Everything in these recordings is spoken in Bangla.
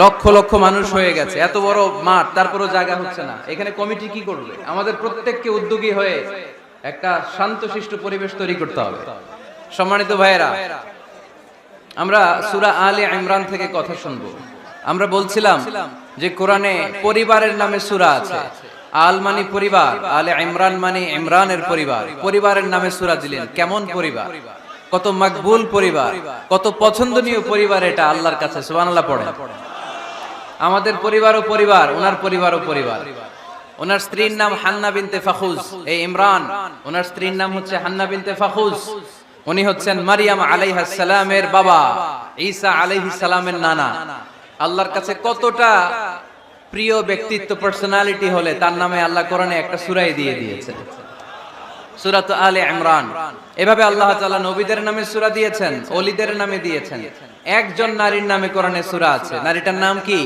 লক্ষ লক্ষ মানুষ হয়ে গেছে, এত বড় মাঠ, তারপরও জায়গা হচ্ছে না। এখানে কমিটি কি করবে? আমাদের প্রত্যেককে উদ্যোগী হয়ে একটা শান্তশিষ্ট পরিবেশ তৈরি করতে হবে। সম্মানিত ভাইয়েরা, আমরা সূরা আলে ইমরান থেকে কথা শুনবো। আমরা বলছিলাম যে কোরআনে পরিবারের নামে সূরা আছে। আল মানে পরিবার, আলে ইমরান মানে ইমরানের পরিবার। পরিবারের নামে সূরা দিলেন। কেমন পরিবার? কত মকবুল পরিবার, কত পছন্দনীয় পরিবার এটা আল্লাহর কাছে। সুবহানাল্লাহ পড়েন। আমাদের পরিবারও পরিবার, ওনার পরিবারও পরিবার। ওনার স্ত্রীর নাম হান্না বিনতে ফাখুজ। এই ইমরান, ওনার স্ত্রীর নাম হচ্ছে হান্না বিনতে ফাখুজ। উনি হচ্ছেন মারিয়াম আলাইহিস সালামের বাবা, ঈসা আলাইহিস সালামের নানা। আল্লাহর কাছে কতটা প্রিয় ব্যক্তিত্ব, পার্সোনালিটি হলে তার নামে আল্লাহ কোরআনে একটা সূরাই দিয়ে দিয়েছেন, সূরাত আলে ইমরান। এভাবে আল্লাহ তাআলা নবীদের নামে সূরা দিয়েছেন, ওলিদের নামে দিয়েছেন। একজন নারীর নামে কোরআনে সূরা আছে। নারীটার নাম কি?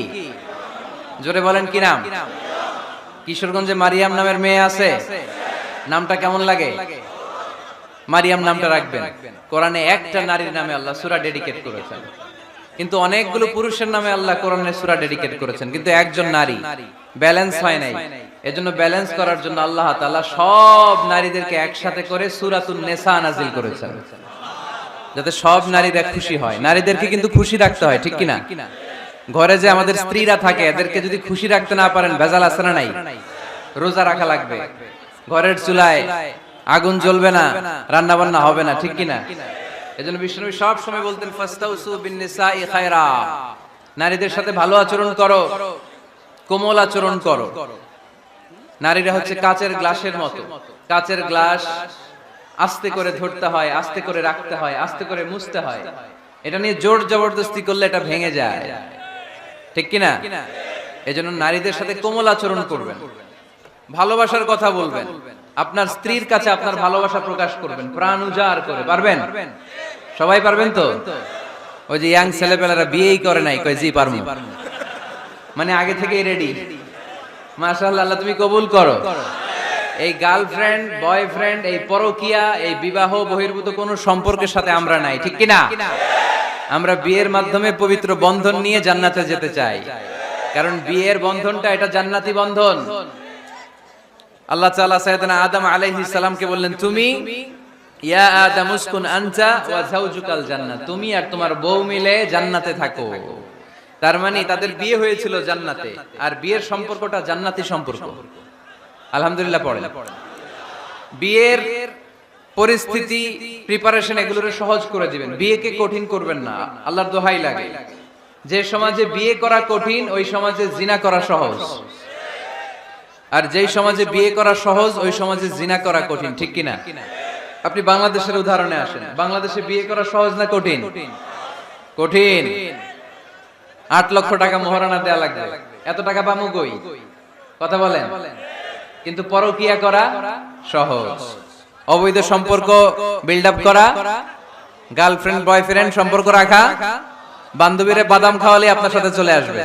জোরে বলেন, কি নাম? কিশোরগঞ্জে মারিয়াম নামের মেয়ে আছে। নামটা কেমন লাগে? মারিয়াম নামটা রাখবেন। কোরআনে একটা নারীর নামে আল্লাহ সূরা ডেডিকেট করেছেন, কিন্তু অনেকগুলো পুরুষের নামে আল্লাহ কোরআনে সূরা ডেডিকেট করেছেন, কিন্তু একজন নারী। ব্যালেন্স হয় নাই। এজন্য ব্যালেন্স করার জন্য আল্লাহ তাআলা সব নারীদেরকে একসাথে করে সূরাতুন নিসা নাজিল করেছেন, যাতে সব নারীরা খুশি হয়। নারীদেরকে কিন্তু খুশি রাখতে হয়, ঠিক কিনা? ঘরে যে আমাদের স্ত্রীরা থাকে, এদেরকে যদি খুশি রাখতে না পারেন, ভেজাল আছে না নাই? রোজা রাখা লাগবে, ঘরের চুলায় আগুন জ্বলবে না, রান্না বান্না হবে না, ঠিক কিনা? এজন্য বিষ্ণু সব সময় বলতেন ফাস্তাউসু বিন-নিসাই খায়রা, নারীদের সাথে ভালো আচরণ করো, কোমল আচরণ করো। নারীরা হচ্ছে কাচের গ্লাসের মতো। কাচের গ্লাস আস্তে করে ধরতে হয়, আস্তে করে রাখতে হয়, আস্তে করে মুছতে হয়। এটা নিয়ে জোর জবরদস্তি করলে এটা ভেঙে যায়, ঠিক কিনা? এজন্য নারীদের সাথে কোমল আচরণ করবেন, ভালোবাসার কথা বলবেন, আপনার স্ত্রীর কাছে আপনার ভালোবাসা প্রকাশ করবেন প্রাণ উজাড় করে। পারবেন? সবাই পারবেন তো? ওই যে ইয়াং ছেলেপেলেরা বিয়েই করে নাই, কয় জি পারমু, মানে আগে থেকেই রেডি। মাশাআল্লাহ, আল্লাহ তুমি কবুল করো। এই গার্লফ্রেন্ড বয়ফ্রেন্ড, এই পরকিয়া, এই বিবাহ বহির্ভূত কোনো সম্পর্কের সাথে আমরা নাই, ঠিক কিনা? আমরা বিয়ের মাধ্যমে পবিত্র বন্ধন নিয়ে জান্নাতে যেতে চাই, কারণ বিয়ের বন্ধনটা এটা জান্নাতি বন্ধন। আল্লাহ তাআলা সাইয়েদনা আদম আলাইহিস সালামকে বললেন, তুমি ইয়া আদম উসকুন আনতা ওয়া যাওজুকাল জান্নাত, তুমি আর তোমার বউ মিলে জান্নাতে থাকো। তার মানে তাদের বিয়ে হয়েছিল জান্নাতে, আর বিয়ের সম্পর্কটা জান্নাতি সম্পর্ক। আলহামদুলিল্লাহ পড়েন। বিয়ের পরিস্থিতি, প্রিপারেশন এগুলোরে সহজ করে দিবেন, বিয়েকে কঠিন করবেন না। আল্লাহর দোহাই লাগে, যে সমাজে বিয়ে করা কঠিন ওই সমাজে জিনা করা সহজ, আর যেই সমাজে বিয়ে করা সহজ ওই সমাজে জিনা করা কঠিন, ঠিক কিনা? আপনি বাংলাদেশের উদাহরণে আসেন। বাংলাদেশে বিয়ে করা সহজ না কঠিন? কঠিন। 8 লক্ষ টাকা মোহরানা দেয়া লাগবে, এত টাকা পামু কই? কথা বলেন। কিন্তু পরকিয়া করা সহজ। অবৈধ সম্পর্ক বিল্ড আপ করা, গার্লফ্রেন্ড বয়ফ্রেন্ড সম্পর্ক রাখা, বান্ধবীরে বাদাম খাওয়ালে আপনার সাথে চলে আসবে,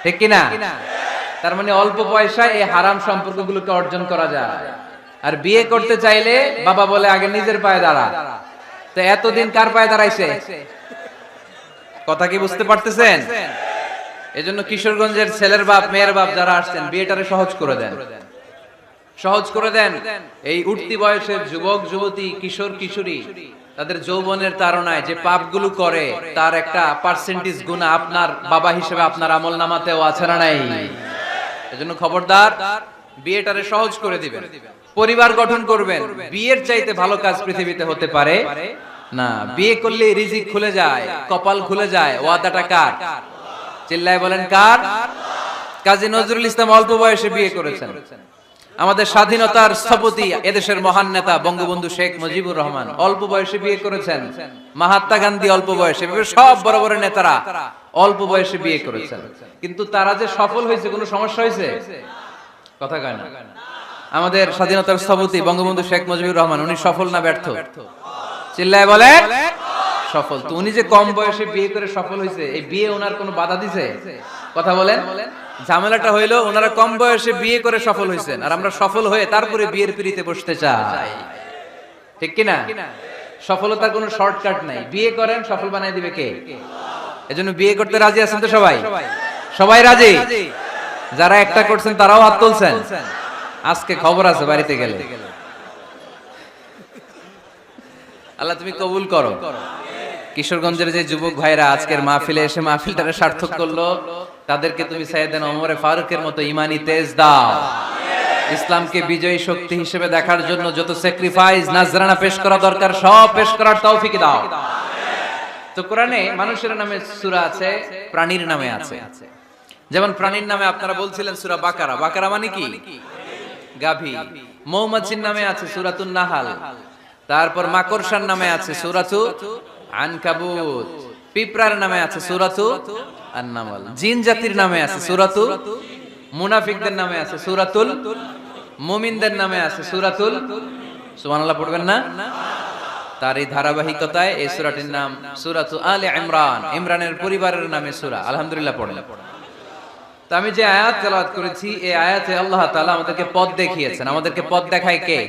ঠিক কিনা? তার মানে অল্প পয়সায় এই হারাম সম্পর্কগুলোকে অর্জন করা যায়। আর বিয়ে করতে চাইলে বাবা বলে আগে নিজের পায়ে দাঁড়া। তো এতদিন কার পায়ে দাঁড়াইছে? কথা কি বুঝতে পারতেছেন? এজন্য কিশোরগঞ্জের ছেলের বাপ মেয়ের বাপ যারা আসছেন, বিয়েটারে সহজ করে দেন, সহজ করে দেন। এই উঠতি বয়সের যুবক যুবতী, কিশোর কিশোরী, তাদের যৌবনের তাড়নায় যে পাপগুলো করে তার একটা পার্সেন্টেজ গুনাহ আপনার বাবা হিসেবে আপনার আমলনামাতেও আছে না নাই? এজন্য খবরদার, বিয়েটারে সহজ করে দিবেন, পরিবার গঠন করবেন। বিয়ের চাইতে ভালো কাজ পৃথিবীতে হতে পারে না। বিয়ে করলে রিজিক খুলে যায়, কপাল খুলে যায়। ওয়াদাটা কার? চিল্লায় বলেন কার? কাজী নজরুল ইসলাম অল্প বয়সে বিয়ে করেছেন। আমাদের স্বাধীনতার স্থপতি, এদেশের মহান নেতা বঙ্গবন্ধু শেখ মুজিবুর রহমান অল্প বয়সে বিয়ে করেছেন। মহাত্মা গান্ধী অল্প বয়সে, সব বড় বড় নেতারা অল্প বয়সে বিয়ে করেছেন। কিন্তু তারা যে সফল হয়েছে, কোনো সমস্যা হয়েছে? কথা কয় না। আমাদের স্বাধীনতার স্থপতি বঙ্গবন্ধু শেখ মুজিবুর রহমান, উনি সফল না ব্যর্থ? চিল্লায় বলেন সফল। তো উনি যে কম বয়সে বিয়ে করে সফল হয়েছে, এই বিয়ে ওনার কোনো বাধা দিছে? কথা বলেন। ঝামেলাটা হইলো ওনারা কম বয়সে বিয়ে করে সফল হয়েছেন, আর আমরা সফল হয়ে তারপরে বিয়ের পিড়িতে বসতে চাই, ঠিক কিনা? সফলতার কোনো শর্টকাট নাই। বিয়ে করেন, সফল বানাই দিবে কে? এজন্য বিয়ে করতে রাজি আছেন তো সবাই? সবাই রাজি? যারা একটা করছেন তারাও হাত তুলছেন। আজকে খবর আছে বাড়িতে গেলে। আল্লাহ তুমি কবুল করো। কিশোরগঞ্জের যে যুবক ভাইরা আজকের মাহফিলে এসে মাহফিলটাকে সার্থক করলো, তাদেরকে তুমি সাইয়েদনা ওমর ফারুকের মতো ঈমানি তেজ দাও। ইসলামকে বিজয়ী শক্তি হিসেবে দেখার জন্য যত স্যাক্রিফাইস নাজরানা পেশ করা দরকার সব পেশ করার তৌফিক দাও। তো কোরআনে মানুষের নামে সূরা আছে, প্রাণীর নামে আছে। যেমন প্রাণীর নামে আপনারা বলছিলেন সূরা বাকারা। বাকারা মানে কি? গাভী। মৌমাছির নামে আছে সূরাতুন নাহাল। তারপর মাকড়সার নামে আছে সূরাতু আনকাবুত। পিঁপড়ার নামে আছে সূরাতু আন-নামল। জিন জাতির নামে আছে সূরাতু, মুনাফিকদের নামে আছে সূরাতুল, মুমিনদের নামে আছে সূরাতুল। সুবহানাল্লাহ পড়বেন না? তার এই ধারাবাহিকতায় এই সূরাটির নাম সূরাতু আলে ইমরান। ইমরানের পরিবারের নামে সূরা। আলহামদুলিল্লাহ পড়লেন। তো আমি যে আয়াত তেলাওয়াত করেছি এই আয়াতে আল্লাহ তাআলা আমাদেরকে পথ দেখিয়েছেন। আমাদেরকে পথ দেখায় কে?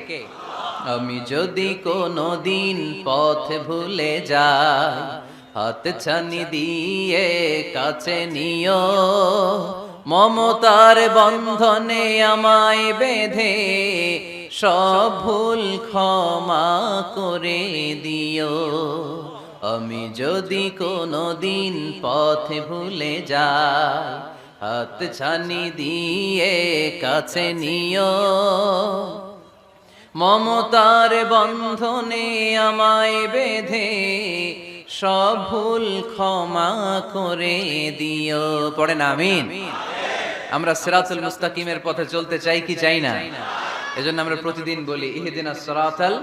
আমি যদি কোনদিন পথ ভুলে যাই, হাত ছানি দিয়ে কাছে নিও, মমতার বন্ধনে আমায় বেঁধে সব ভুল ক্ষমা করে দিও। আমি যদি কোনদিন পথ ভুলে যাই, হাত ছানি দিয়ে কাছে নিও, মমতার বন্ধনে আমায় বেঁধে সব ভুল ক্ষমা করে দিও। পড়েন আমিন। আমরা সিরাতুল মুস্তাকিমের পথে চলতে চাই কি চাই না? এজন্য আমরা প্রতিদিন বলি ইহদিনাস সিরাতাল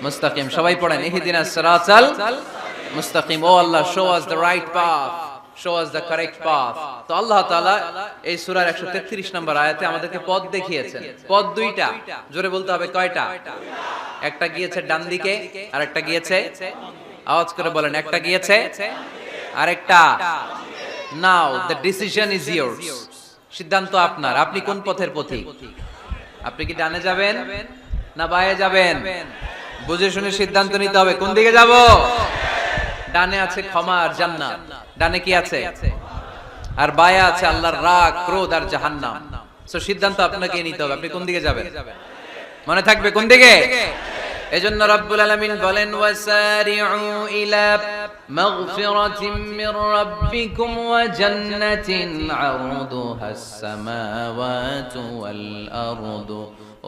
মুস্তাকিম। সবাই পড়েন ইহদিনাস সিরাতাল মুস্তাকিম। ও আল্লাহ, show us the right path, show us the correct path. তো আল্লাহ তাআলা এই সূরার 133 নম্বর আয়াতে আমাদেরকে পথ দেখিয়েছেন। পথ দুইটা, জোরে বলতে হবে কয়টা? একটা গিয়েছে ডান দিকে আর একটা গিয়েছে, আওয়াজ করে বলেন, একটা গিয়েছে আরেকটা। নাও দ্য ডিসিশন ইজ ইয়ার্স। সিদ্ধান্ত আপনার। আপনি কোন পথের পথিক? আপনি কি ডানে যাবেন না বাঁয়ে যাবেন? বুঝে শুনে সিদ্ধান্ত নিতে হবে কোন দিকে যাব। ডানে আছে ক্ষমা আর জান্নাত। ডানে কি আছে? আর বাঁয়ে আছে আল্লাহর রাগ, ক্রোধ আর জাহান্নাম। সো সিদ্ধান্ত আপনাকে নিতে হবে আপনি কোন দিকে যাবেন। মনে থাকবে কোন দিকে। এজন্য রব্বুল আলামিন বলেন ওয়াসারিউ ইলা মাগফিরাতিম মির রাব্বিকুম ওয়া জান্নাতিন আরদুহাস সামাওয়াতু ওয়াল আরদু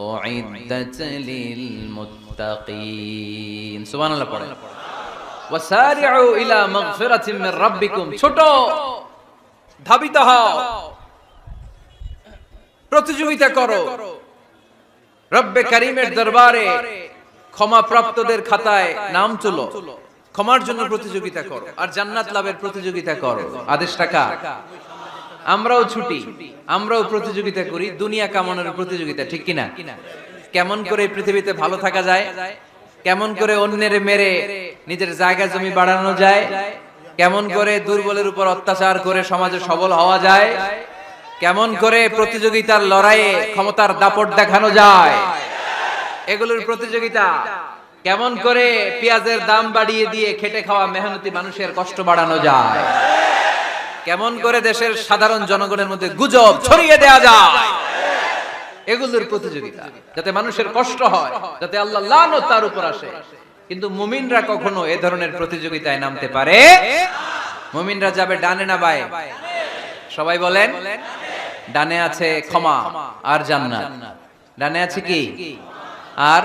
উইদ্দাত লিল মুত্তাকিন। সুবহানাল্লাহ পড়েন। ওয়াসারিউ ইলা মাগফিরাতিম মির রাব্বিকুম। ছোট ধাবিত হও, প্রতিযোগিতা করো রব্বে কারীমের দরবারে, ক্ষমা প্রাপ্তদের খাতায় নাম তুলো, ক্ষমার জন্য প্রতিযোগিতা করো আর জান্নাত লাভের প্রতিযোগিতা করো। আদেশটা কার? আমরাও ছুটি, আমরাও প্রতিযোগিতা করি দুনিয়া কামানোর প্রতিযোগিতা, ঠিক কিনা? কেমন করে পৃথিবীতে ভালো থাকা যায়, কেমন করে অন্যের মেরে নিজের জায়গা জমি বাড়ানো যায়, কেমন করে দুর্বলের উপর অত্যাচার করে সমাজে সবল হওয়া যায়, কেমন করে প্রতিযোগিতার লড়াইয়ে ক্ষমতার দাপট দেখানো যায়, এগুলোর প্রতিযোগিতা। কেমন করে পেঁয়াজের দাম বাড়িয়ে দিয়ে খেটে খাওয়া মেহনতি মানুষের কষ্ট বাড়ানো যায়, কেমন করে দেশের সাধারণ জনগণের মধ্যে গুজব ছড়িয়ে দেয়া যায়, এগুলোর প্রতিযোগিতা, যাতে মানুষের কষ্ট হয়, যাতে আল্লাহ লানত তার উপর আসে। কিন্তু মুমিনরা কখনো এ ধরনের প্রতিযোগিতায় নামতে পারে? মুমিনরা যাবে ডানে না বাঁয়ে? সবাই বলেন। ডানে আছে ক্ষমা আর জান্নাত। ডানে আছে কি? আর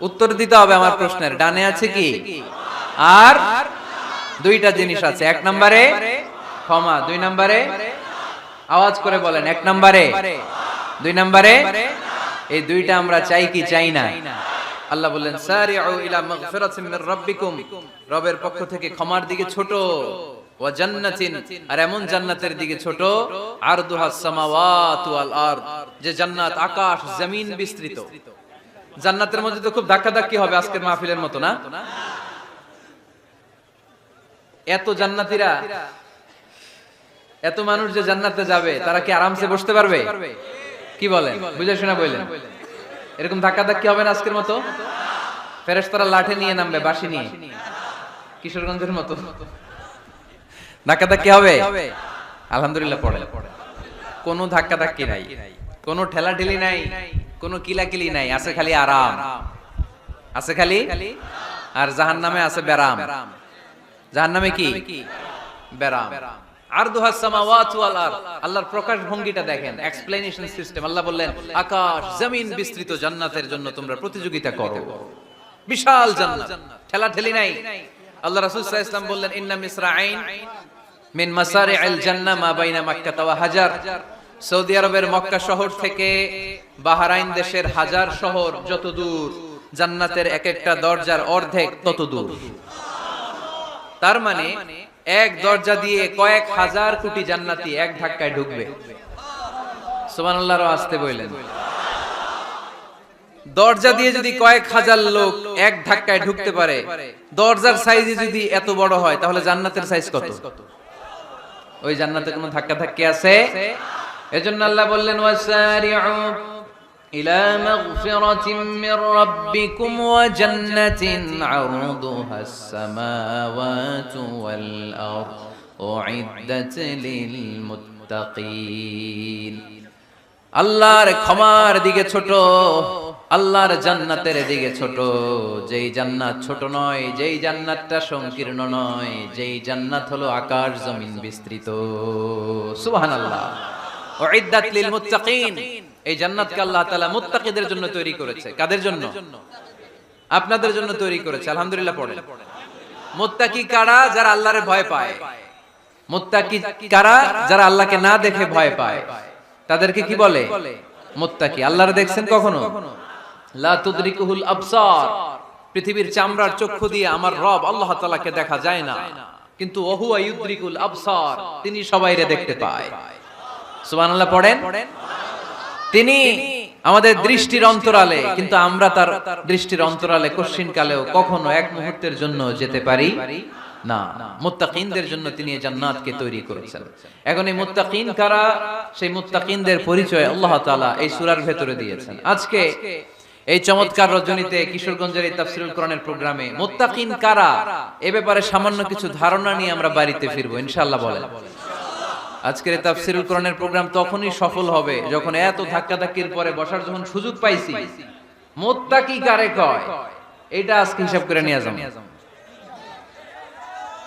উত্তর দিতে হবে আমার প্রশ্নের। ডানে আছে কি? আর দুইটা জিনিস আছে। এক নম্বরে ক্ষমা, দুই নম্বরে আওয়াজ করে বলেন, এক নম্বরে, দুই নম্বরে। এই দুইটা আমরা চাই কি চাই না? আল্লাহ বললেন সারিউ ইলা মাগফিরাতিম মির রাব্বিকুম, রবের পক্ষ থেকে ক্ষমার দিকে ছোট, ওয়া জান্নাতিন, আর এমন জান্নাতের দিকে ছোট, আরদুহাস সামাওয়াতু ওয়াল আরদ, যে জান্নাত আকাশ জমিন বিস্তৃত। জান্নাতের মধ্যে তো খুব ধাক্কাধাক্কি হবে আজকের মাহফিলের মতো না? এত জান্নাতীরা, এত মানুষ যে জান্নাতে যাবে, তারা কি আরামসে বসতে পারবে? কি বলেন? বুঝে শোনা বললেন। এরকম ধাক্কাধাক্কি হবে না আজকের মতো? ফেরেশতারা লাঠি নিয়ে নামবে, বাঁশি নিয়ে, কিশোরগঞ্জের মতো। ধাক্কা ধাক্কি হবে? আলহামদুলিল্লাহ পড়েন। কোনো ধাক্কা ধাক্কি নাই, কোনো ঠেলাঠেলি নাই, কোনো কিলাকিলি নাই, আছে খালি আরাম, আছে খালি। আর জাহান্নামে আছে ব্যারাম। জাহান্নামে কি? ব্যারাম। আরদুহাস সামাওয়াতু ওয়াল আরদ। আল্লাহর প্রকাশ ভঙ্গিটা দেখেন, এক্সপ্লেনেশন সিস্টেম। আল্লাহ বললেন আকাশ জমিন বিস্তৃত, জান্নাতের জন্য তোমরা প্রতিযোগিতা করো। বিশাল জান্নাত, ঠেলাঠেলি নাই। আল্লাহ রাসূল সাল্লাল্লাহু আলাইহি ওয়াসাল্লাম বললেন ইন্না মিসরাঈন মিন মাসারি'আল জান্নাহ মা বাইনা মাক্কা ওয়া হাজার। সৌদি আরবের মক্কা শহর থেকে বাহরাইন দেশের হাজার শহর যত দূর, জান্নাতের এক একটা দরজার অর্ধেক তত দূর। তার মানে এক দরজা দিয়ে কয়েক হাজার কোটি জান্নাতি এক ধাক্কায় ঢুকবে। সুবহানাল্লাহর আস্তে বললেন। দরজা দিয়ে যদি কয়েক হাজার লোক এক ধাক্কায় ঢুকতে পারে, দরজার সাইজ যদি এত বড় হয়, তাহলে জান্নাতের সাইজ কত? ওই জান্নাতে কোনো ধাক্কা ধাক্কি আছে? এজন্য আল্লাহ বললেন ওয়াসারিউ ইলা মাগফিরাতিন মির রাব্বিকুম ওয়া জান্নাতিন আরদুহাস সামাওয়াতু ওয়াল আরদ উইদ্দাত লিল মুত্তাকিন। আল্লাহর ক্ষমার দিকে ছোট, আল্লাহর জান্নাতের দিকে ছোট। যেই জান্নাত ছোট নয়, যেই জান্নাতটা সংকীর্ণ নয়, যেই জান্নাত হলো আকাশ জমিন বিস্তৃত। সুবহানাল্লাহ। উইদ্দাত লিল মুত্তাকিন। এই জান্নাতকে আল্লাহ তাআলা মুত্তাকিদের জন্য তৈরি করেছে। কাদের জন্য? আপনাদের জন্য তৈরি করেছে। আলহামদুলিল্লাহ পড়েন। মুত্তাকি কারা? যারা আল্লাহরে ভয় পায়। মুত্তাকি কারা? যারা আল্লাহকে না দেখে ভয় পায়। তাদেরকে কি বলে? মুত্তাকি। আল্লাহরে দেখছেন কখনো? লা তুদরিকুহুল আবসার। পৃথিবীর চামড়ার চক্ষু দিয়ে আমার রব আল্লাহ তাআলাকে দেখা যায় না, কিন্তু ওহুয়া ইউদরিকুল আবসার, তিনি সবাইরে দেখতে পায়। সুবহানাল্লাহ পড়েন। তিনি আমাদের দৃষ্টির অন্তরালে, কিন্তু আমরা তার দৃষ্টির অন্তরালে কশিন কালেও কখনো এক মুহূর্তের জন্য যেতে পারি না। মুত্তাকিনদের জন্য তিনি এই জান্নাতকে তৈরি করেছেন। এখন এই মুত্তাকিন কারা? সেই মুত্তাকিনদের পরিচয় আল্লাহ তাআলা এই সূরার ভেতরে দিয়েছেন। আজকে এই চমৎকার রজনীতে কিশোরগঞ্জের এই তাফসীরুল কোরআনের প্রোগ্রামে মুত্তাকিন কারা এ ব্যাপারে সামান্য কিছু ধারণা নিয়ে আমরা বাড়িতে ফিরবো ইনশাআল্লাহ। বলেন, আজকের এই তাফসীরুল কোরআনের প্রোগ্রাম তখনই সফল হবে যখন এত ধাক্কাধাক্কির পরে বসার যখন সুযোগ পাইছি, মুত্তাকি কারে কয় এটা আজকে হিসাব করে নিয়ে যাবো।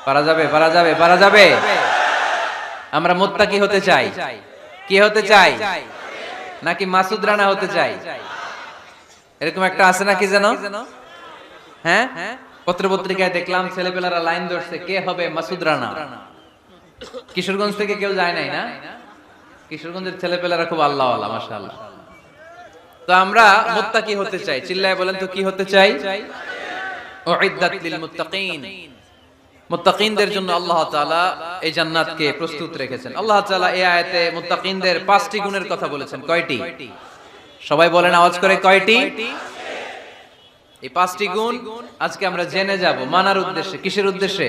পারা যাবে? পারা যাবে? পারা যাবে? আমরা মুত্তাকি হতে চাই। কি হতে চাই? নাকি মাসুদ রানা হতে চাই? এরকম একটা আছে নাকি যেন? হ্যাঁ, পত্র পত্রিকায় দেখলাম ছেলেপেলারা লাইন ধরছে, কে হবে মাসুদ রানা। কিশোরগঞ্জ থেকে কেউ যায় নাই না? কিশোরগঞ্জের ছেলেপেলারা খুব আল্লাহওয়ালা, মাশাআল্লাহ। তো আমরা মুত্তাকি হতে চাই। চিল্লায় বলেন তো কি হতে চাই? উইদ্দাত লিল মুত্তাকিন। মুত্তাকিনদের জন্য আল্লাহ তাআলা এই জান্নাতকে প্রস্তুত রেখেছেন। আল্লাহ তাআলা এই আয়াতে মুত্তাকিনদের 5টি গুণের কথা বলেছেন। কয়টি? সবাই বলেন আওয়াজ করে, কয়টি? এই 5টি গুণ আজকে আমরা জেনে যাব মানার উদ্দেশ্যে। কিসের উদ্দেশ্যে?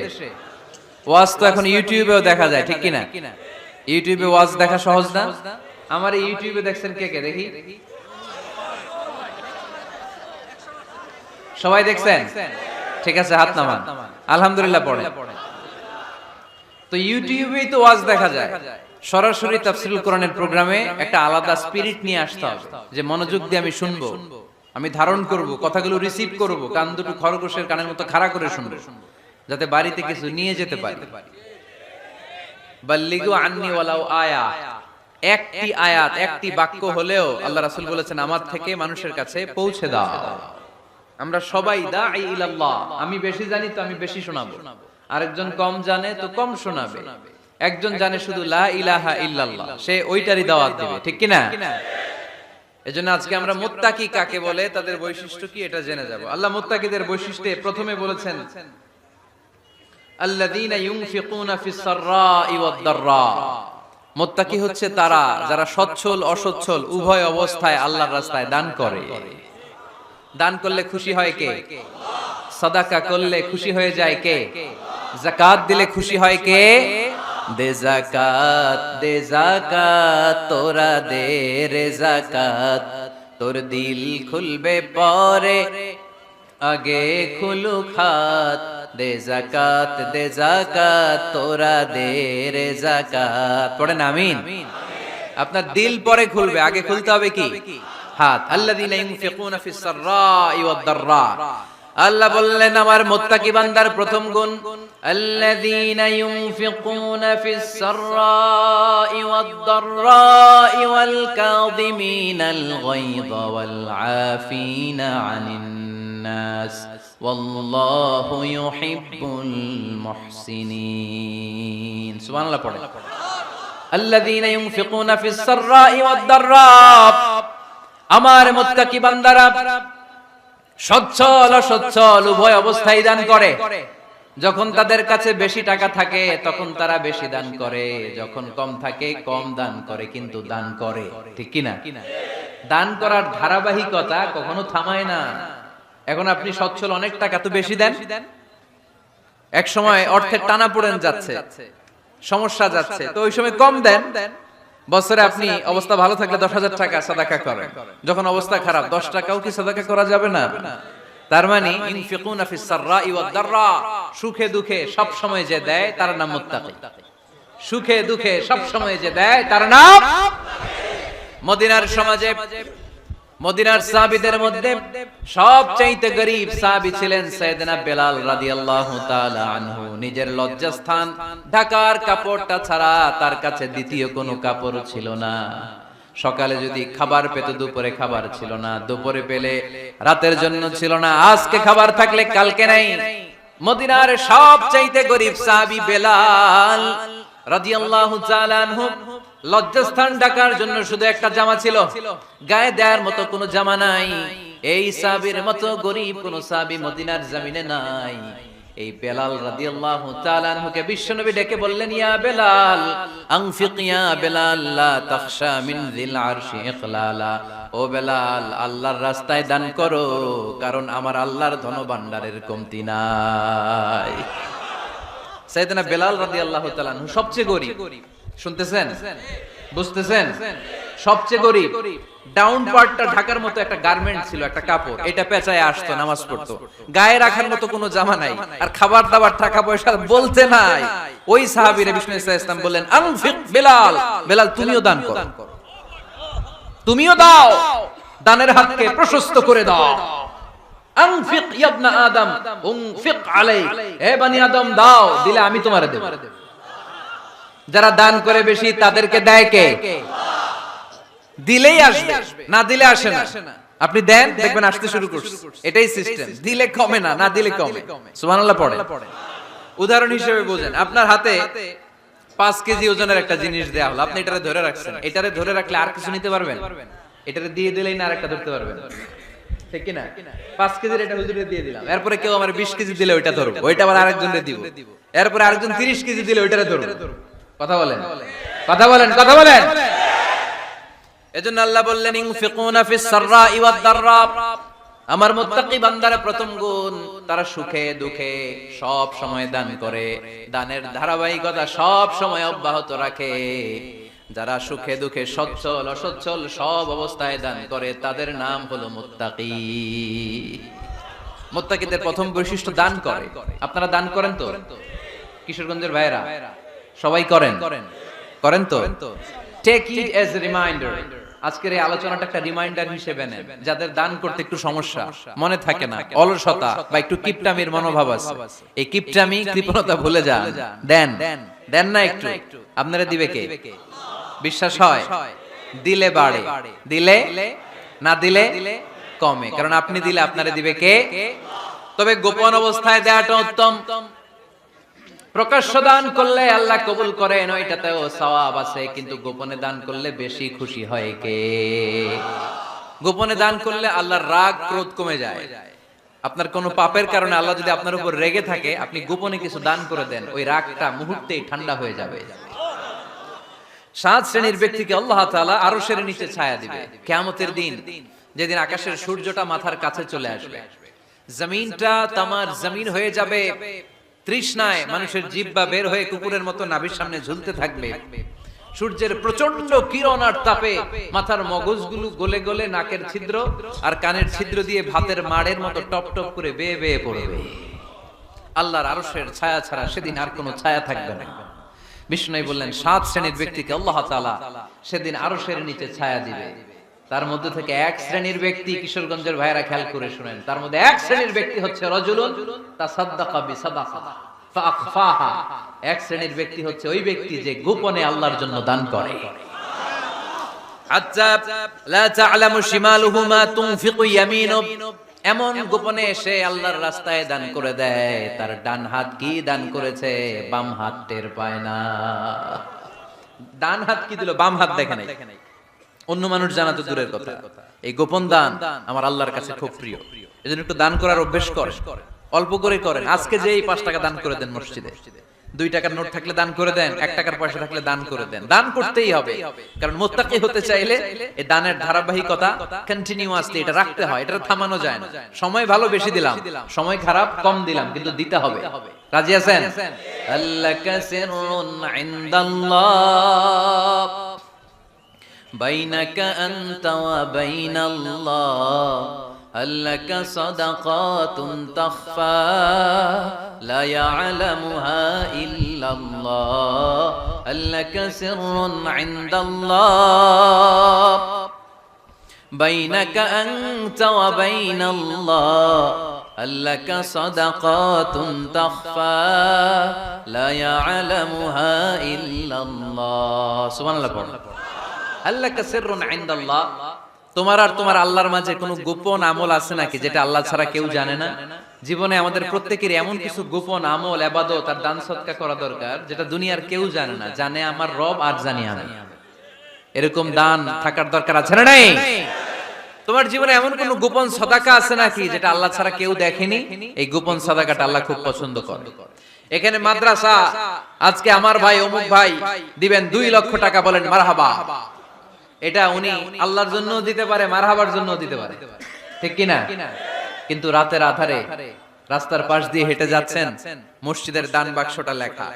ওয়াজ তো এখন ইউটিউবেও দেখা যায়, ঠিক কি না? ইউটিউবে ওয়াজ দেখা সহজ না? আমার এই ইউটিউবে দেখছেন কে কে? দেখি সবাই দেখছেন? ঠিক আছে, হাত নামান। আলহামদুলিল্লাহ পড়েন। তো ইউটিউবেই তো ওয়াজ দেখা যায়। সরাসরি তাফসীরুল কোরআনের প্রোগ্রামে একটা আলাদা স্পিরিট নিয়ে আসতে হবে, যে মনোযোগ দিয়ে আমি শুনবো, আমি ধারণ করব, কথাগুলো রিসিভ করব, কান দুটো খরগোশের কানের মতো খাড়া করে শুনবো, যাতে বাড়িতে কিছু নিয়ে যেতে পারি। বাল্লিগু আন্নি ওয়ালাউ আয়া। একটি আয়াত, একটি বাক্য হলেও আল্লাহ রাসূল বলেছেন আমার থেকে মানুষের কাছে পৌঁছে দাও। আমরা সবাই দাঈ ইলাল্লাহ। আমি বেশি জানি তো আমি বেশি শোনাবো, আরেকজন কম জানে তো কম শোনাবে। একজন জানে শুধু লা ইলাহা ইল্লাল্লাহ, সে ওইটারই দাওয়াত দিবে, ঠিক কি না? এজন্য আজকে আমরা মুত্তাকি কাকে বলে, তাদের বৈশিষ্ট্য কি, এটা জেনে যাব। আল্লাহ মুত্তাকিদের বৈশিষ্ট্যে প্রথমে বলেছেন আল্লাযীনা ইউনফিকুনা ফিস সাররাই ওয়াদ দাররা। মুত্তাকি হচ্ছে তারা যারা সচ্ছল অসচ্ছল উভয় অবস্থায় আল্লাহর রাস্তায় দান করে। দান করলে খুশি হয় কে? সাদাকা করলে খুশি হয়ে যায় কে? যাকাত দিলে খুশি হয় কে? দে যাকাত, দে যাকাত, তোরা দে রে যাকাত, তোর দিল খুলবে পরে আগে খুলুক হাত, দে যাকাত তোরা দে রে যাকাত। পড়েন আমিন। আপনার দিল পরে খুলবে, আগে খুলতে হবে কি? হাত। আল্লাযীনা ইউনফিকুনা ফিস সাররাই ওয়াদ দাররা। আল্লাহ বললেন আমার মুত্তাকি বান্দার প্রথম গুণ, আল্লাযীনা ইউনফিকুনা ফিস সাররাই ওয়াদ দাররাই ওয়াল কাযিমিনাল গায়যা ওয়াল আফিনা আনিন নাস ওয়াল্লাহু ইউহিব্বুল মুহসিনিন। সুবহানাল্লাহ পড়ে। আল্লাযীনা ইউনফিকুনা ফিস সাররাই ওয়াদ দাররা, আমার মুত্তাকি বান্দারা সচ্ছল অসচ্ছল উভয় অবস্থায় দান করে। যখন তাদের কাছে বেশি টাকা থাকে তখন তারা বেশি দান করে, যখন কম থাকে কম দান করে, কিন্তু দান করে। ঠিক কি না? দান করার ধারাবাহিকতা কখনো থামায় না। এখন আপনি সচ্ছল, অনেক টাকা তো বেশি দেন, এক সময় অর্থের টানাপোড়েন যাচ্ছে, সমস্যা যাচ্ছে, তো ওই সময় কম দেন। বছরে আপনি অবস্থা ভালো থাকলে 10,000 টাকা সাদাকা করেন, যখন অবস্থা খারাপ 10 টাকাও কি সাদাকা করা যাবে না? তার মানে ইনফিকুনা ফিস সাররাই ওয়াদ দাররা, সুখে দুঃখে সব সময় যে দেয় তার নাম মুত্তাকি। সুখে দুঃখে সব সময় যে দেয় তার নাম। মদিনার সমাজে, মদিনার সাহাবীদের মধ্যে সবচাইতে গরীব সাহাবী ছিলেন সাইয়েদনা বেলাল রাদিয়াল্লাহু তাআলা আনহু। নিজের লজ্জাস্থান ঢাকার কাপড়টা ছাড়া তার কাছে দ্বিতীয় কোনো কাপড় ছিল না। সকালে যদি খাবার পেত, দুপুরে খাবার ছিল না, দুপুরে পেলে রাতের জন্য ছিল না, আজকে খাবার থাকলে কালকে নাই। মদিনার সবচাইতে গরীব সাহাবী বেলাল রাদিয়াল্লাহু তাআলা আনহু লজ্জাস্থান ঢাকার জন্য শুধু একটা জামা ছিল, গায়ে দেওয়ার মতো কোনো জামা নাই। এই সাহাবীর মতো গরীব কোন সাহাবী মদিনার জমিনে নাই। এই বেলাল রাদিয়াল্লাহু তাআলা আনহুকে বিশ্বনবী ডেকে বললেন, ইয়া বেলাল আনফিক ইয়া বেলাল লা তাখশা মিন যিল আরশি ইকলালা। ও বেলাল, আল্লাহর রাস্তায় দান করো, কারণ আমার আল্লাহর ধনভাণ্ডারের কমতি নাই। সাইয়েদনা বেলাল রাদিয়াল্লাহু তাআলা আনহু সবচেয়ে গরীব। শুনতেছেন? বুঝতেছেন? সবচেয়ে গরীব। ডাউন পার্টটা ঢাকার মতো একটা গার্মেন্ট ছিল, একটা কাপড়, এটা পেঁচায় আসতো, নামাজ পড়তো, গায়ে রাখার মতো কোনো জামা নাই, আর খাবার দাবার টাকা পয়সা বলতে নাই। ওই সাহাবীরে বিষ্ণু ইসা ইসলাম বললেন, আনফিক বেলাল, বেলাল তুমিও দান করো, তুমিও দাও, দানের হাতকে প্রশস্ত করে দাও। আনফিক ইয়া ইবনা আদম উনফিক আলাইক, হে বনি আদম দাও, দিলে আমি তোমারে দেব। যারা দান করে বেশি তাদেরকে দেয় কে? দিলেই আসবে, না দিলে আসে না। আপনি দেন, দেখবেন আসতে শুরু করছে। এটাই সিস্টেম। দিলে কমে না, না দিলে কমে। সুবহানাল্লাহ পড়ে। উদাহরণ হিসেবে বুঝেন, আপনার হাতে 5 কেজি ওজনের একটা জিনিস দেয়া হলো, আপনি এটারে ধরে রাখছেন। এটারে ধরে রাখলে আর কিছু নিতে পারবেন? এটারে দিয়ে দিলেই না আরেকটা ধরতে পারবেন, ঠিক কি না? 5 কেজির এটা হুজুরে দিয়ে দিলাম, এরপরে কেউ আমার 20 কেজি দিলে ওইটা ধরব, ওইটা আবার আরেকজনকে দিব, এরপরে আরেকজন 30 কেজি দিলে ওইটারে ধরব। কথা বলেন, কথা বলেন, কথা বলেন। এজন্য আল্লাহ বললেন, ইনফিকুনা ফিস সাররাই ওয়াদ দাররা, আমার মুত্তাকি বান্দারা প্রথম গুণ, তারা সুখে দুঃখে সব সময় দান করে, দানের ধারাবাহিকতা সব সময় অব্যাহত রাখে। যারা সুখে দুঃখে সচ্ছল অসচ্ছল সব অবস্থায় দান করে, তাদের নাম হলো মুত্তাকি। মুত্তাকিদের প্রথম বৈশিষ্ট্য দান করে। আপনারা দান করেন তো? কিশোরগঞ্জের ভাইরা সবাই করেন? করেন তো? Take it as a reminder. আজকের এই আলোচনাটা একটা রিমাইন্ডার হিসেবে নেন, যাদের দান করতে একটু সমস্যা, মনে থাকে না, অলসতা বা একটু কিপটামির মনোভাব আছে, এই কিপটামি কৃপণতা ভুলে যান। দেন, দেন না একটু, আপনারা দিবে কে? বিশ্বাস হয়? দিলে বাড়ে, দিলে না দিলে কমে, কারণ আপনি দিলে আপনারে দিবে কে? তবে গোপন অবস্থায় দেওয়াটা উত্তম। প্রকাশ্য দান করলে আল্লাহ কবুল করেন, ওইটাতেও সওয়াব আছে, কিন্তু গোপনে দান করলে বেশি খুশি হয় কে? গোপনে দান করলে আল্লাহর রাগ ক্রোধ কমে যায়। আপনার কোনো পাপের কারণে আল্লাহ যদি আপনার উপর রেগে থাকে, আপনি গোপনে কিছু দান করে দেন, ওই রাগটা মুহূর্তেই ঠান্ডা হয়ে যাবে। 7 শ্রেণীর ব্যক্তিকে আল্লাহ তাআলা আরশের নিচে ছায়া দিবে কিয়ামতের দিন, যেদিন আকাশের সূর্যটা মাথার কাছে চলে আসবে, জমিনটা তামার জমিন হয়ে যাবে, তৃষ্ণায় মানুষের জিহ্বা বের হয়ে কুকুরের মতো নাভির সামনে ঝুলতে থাকবে, সূর্যের প্রচন্ড কিরণ আর তাপে মাথার মগজগুলো গলে গলে নাকের ছিদ্র আর কানের ছিদ্র দিয়ে ভাতের মাড়ের মতো টপ টপ করে বেয়ে বেয়ে পড়বে। আল্লাহর আরশের ছায়া ছাড়া সেদিন আর কোনো ছায়া থাকবে না। বিষ্ণু বললেন 7 শ্রেণীর ব্যক্তিকে আল্লাহ তাআলা সেদিন আরশের নিচে ছায়া দিবে। তার মধ্যে থেকে এক শ্রেণীর ব্যক্তি, কিশোরগঞ্জের ভাইরা খেয়াল করে শুনেন, তার মধ্যে এক শ্রেণীর ব্যক্তি হচ্ছে রাজুলুন তাসাদ্দাকা বিসাদাকা ফাআখফাহা। এক শ্রেণীর ব্যক্তি হচ্ছে ওই ব্যক্তি যে গোপনে আল্লাহর জন্য দান করে। আচ্ছা, লা তা'লামু শিমালুহু মা তুনফিকু ইয়ামিনু, এমন গোপনে সে আল্লাহর রাস্তায় দান করে দেয়, তার ডান হাত কি দান করেছে বাম হাত টের পায় না। ডান হাত কি দিল, বাম হাত দেখে নাই। অন্য মানুষ জানা তো দূরের কথা, এই গোপন দান আমার আল্লাহর কাছে খুব প্রিয়। এজন্য একটু দান করার অভ্যাস করেন, অল্প করে করেন। আজকে যে এই 5 টাকা দান করে দেন মসজিদে, 2 টাকার নোট থাকলে দান করে দেন, 1 টাকার পয়সা থাকলে দান করে দেন। দান করতেই হবে, কারণ মুত্তাকি হতে চাইলে এই দানের ধারাবাহিকতা কন্টিনিউয়াসলি এটা রাখতে হয়, এটা থামানো যায় না। সময় ভালো বেশি দিলাম, সময় খারাপ কম দিলাম, কিন্তু দিতে হবে। রাজি আছেন? আল্লাকা সিররুন ইনদাল্লাহ বাইনাকা আনতা ওয়া বাইনাল্লাহ, আল্লাকা সাদাকাতুন তাখফা লা ইয়ালামুহা ইল্লাল্লাহ, আল্লাকা সিররুন ইনদাল্লাহ বাইনাকা আনতা ওয়া বাইনাল্লাহ, আল্লাকা সাদাকাতুন তাখফা লা ইয়ালামুহা ইল্লাল্লাহ। সুবহানাল্লাহ পড়ুন। আল্লাকা সিররুন ইনদাল্লাহ, তোমার আর তোমার আল্লাহর মাঝে কোনো গোপন আমল আছে নাকি যেটা আল্লাহ ছাড়া কেউ জানে না? জীবনে আমাদের প্রত্যেকের এমন কিছু গোপন আমল, ইবাদত আর দান সদকা করা দরকার যেটা দুনিয়ার কেউ জানে না, জানে আমার রব আর জানি আমি। এরকম দান থাকার দরকার আছে না নাই? তোমার জীবনে এমন কোন গোপন সাদাকা আছে নাকি যেটা আল্লাহ ছাড়া কেউ দেখেনি? এই গোপন সাদাকাটা আল্লাহ খুব পছন্দ করে। এখানে মাদ্রাসা, আজকে আমার ভাই অমুক ভাই দিবেন 2 লক্ষ টাকা, বলেন মারহাবা। এটা উনি আল্লাহর জন্য দিতে পারে, মারহাবার জন্য দিতে পারে, ঠিক কি না? কিন্তু রাতের আধারে রাস্তার পাশ দিয়ে হেঁটে যাচ্ছেন, মসজিদের দান বাক্সটা লেখা,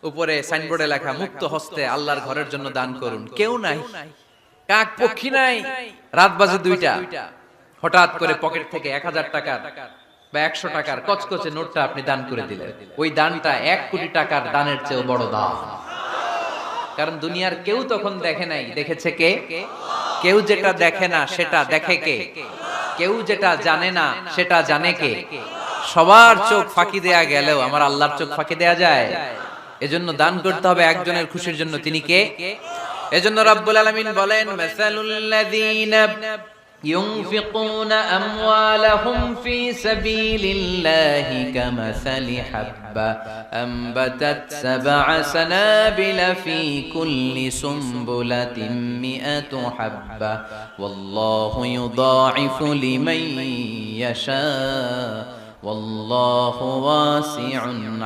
উপরে সাইনবোর্ডে লেখা মুক্ত হস্তে আল্লাহর ঘরের জন্য দান করুন। কেউ নাই, কাক পক্ষী নাই, রাত বাজে 2টা, হঠাৎ করে পকেট থেকে 1000 টাকার বা 100 টাকার কচকচে নোটটা আপনি দান করে দিলেন। ওই দানটা 1 কোটি টাকার দানের চেয়েও বড় দান। কারণ দুনিয়ার কেউ তখন দেখে নাই, দেখেছে কে? কেউ যেটা দেখে না সেটা দেখে কে? কেউ যেটা জানে না সেটা জানে কে? সবার চোখ ফাঁকি দেয়া গেলেও আমার আল্লাহর চোখ ফাঁকি দেয়া যায়? এজন্য দান করতে হবে একজনের খুশির জন্য। তিনি কে? এজন্য রব্বুল আলামিন বলেন, মাসালুল লাযীনা ينفقون أموالهم في سبيل الله كمثل حبة أنبتت 7 سنابل في كل سنبلة 100 حبة والله يضاعف لمن يشاء والله واسع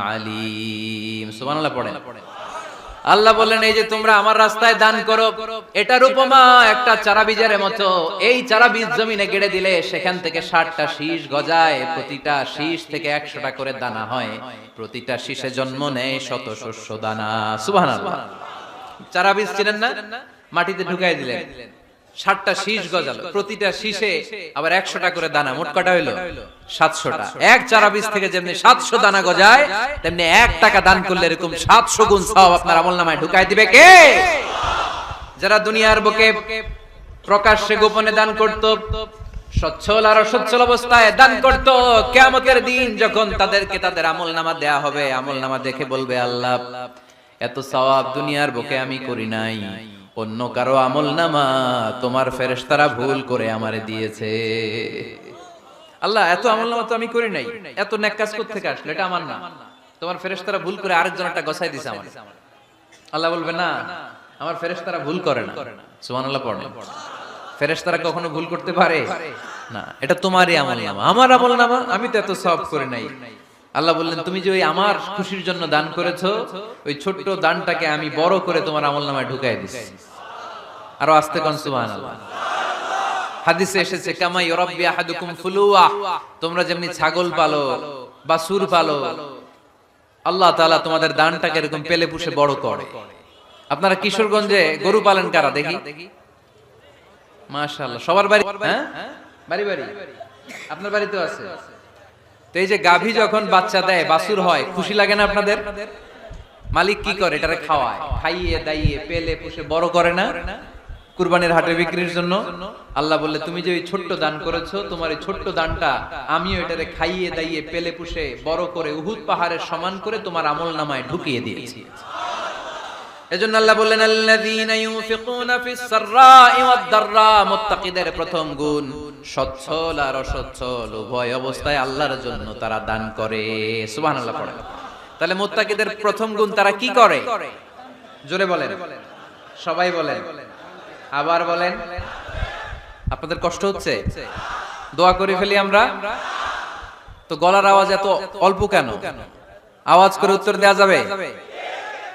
عليم। সুবহান আল্লাহ পড়েন। আল্লাহ বললেন, এই যে তোমরা আমার রাস্তায় দান করো, এটার উপমা একটা চারা বীজের মতো। এই চারা বীজ জমিনে গেড়ে দিলে সেখান থেকে 60টা শীষ গজায়, প্রতিটা শীষ থেকে 100টা করে দানা হয়, প্রতিটা শীষে জন্ম নেয় শত শস্য দানা। সুবহানাল্লাহ। চারা বীজ চিনেন না? মাটিতে ঢুকাই দিলেন, 60টা শীষ গজালো, প্রতিটা শীষে আবার 100টা করে দানা, মোট কটা হইলো? 700টা। এক চারা বীজ থেকে যেমনি 700 দানা গজায়, তেমনি 1 টাকা দান করলে এরকম 700 গুণ সওয়াব আপনার আমলনামায় ঢুকাই দিবে কে? যারা দুনিয়ার বুকে প্রকাশ্যে গোপনে দান করত, সচ্ছল আর অসচ্ছল অবস্থায় দান করত, কিয়ামতের দিন যখন তাদেরকে তাদের আমলনামা দেয়া হবে, আমলনামা দেখে বলবে, আল্লাহ এত সওয়াব দুনিয়ার বুকে আমি করি নাই, অন্য কারো আমলনামা তোমার ফেরেশতারা ভুল করে আমারে দিয়েছে। আল্লাহ এত আমলনামা তো আমি করি নাই, এত নেক কাজ করতে থেকে আসলে এটা আমার না, তোমার ফেরেশতারা ভুল করে আরেকজনটা গছাই দিয়েছে আমার। আল্লাহ বলবে, না আমার ফেরেশতারা ভুল করে না। সুবহানাল্লাহ পড়েন। ফেরেশতারা কখনো ভুল করতে পারে না, এটা তোমারই আমলনামা, আমার আমলনামা, আমি তো এত সওয়াব করে নাই। আল্লাহ বললেন, তুমি যে ওই আমার খুশির জন্য দান করেছো, ওই ছোট্ট দানটাকে আমি বড় করে তোমার আমলনামায় ঢুকাই দিছি। আরো আস্তে কোন সুবহানাল্লাহ। হাদিসে এসেছে, কামা ইউরাব্বি আহাদুকুম ফুলুয়া, তোমরা যেমনি ছাগল পালো বা সুর পালো, আল্লাহ তাআলা তোমাদের দানটাকে এরকম পেলে পুষে বড় করে। আপনারা কিশোরগঞ্জে গরু পালন কারা দেখি? মাশাআল্লাহ, সবার বাড়ি, হ্যাঁ বাড়ি বাড়ি, আপনার বাড়িতেও আছে। তো এই যে গাভী যখন বাচ্চা দেয়, বাছুর হয়, খুশি লাগে না আপনাদের? মালিক কি করে? এটারে খাওয়ায়, খাইয়ে দাইয়ে পেলে পুষে বড় করে না? কুরবানির হাটে বিক্রির জন্য আল্লাহ বললে, তুমি যে ওই ছোট্ট দান করেছো, তোমার এই ছোট্ট দানটা আমিও এটারে খাইয়ে দাইয়ে পেলে পুষে বড় করে উহুদ পাহাড়ের সমান করে তোমার আমলনামায় ঢুকিয়ে দিয়েছি। এজন্য আল্লাহ বললেন, আল্লাযীনা ইউনফিকুনা ফিস সাররাই ওয়াদ দাররা, মুত্তাকিদের প্রথম গুণ সচ্ছল আর অসচ্ছল উভয় অবস্থায় আল্লাহর জন্য তারা দান করে। সুবহানাল্লাহ পড়েন। তাহলে মুত্তাকিদের প্রথম গুণ তারা কি করে? জোরে বলেন, সবাই বলেন, আবার বলেন। আপনাদের কষ্ট হচ্ছে? দোয়া করে ফেলি আমরা। তো গলার আওয়াজ এত অল্প কেন? আওয়াজ করে উত্তর দেওয়া যাবে?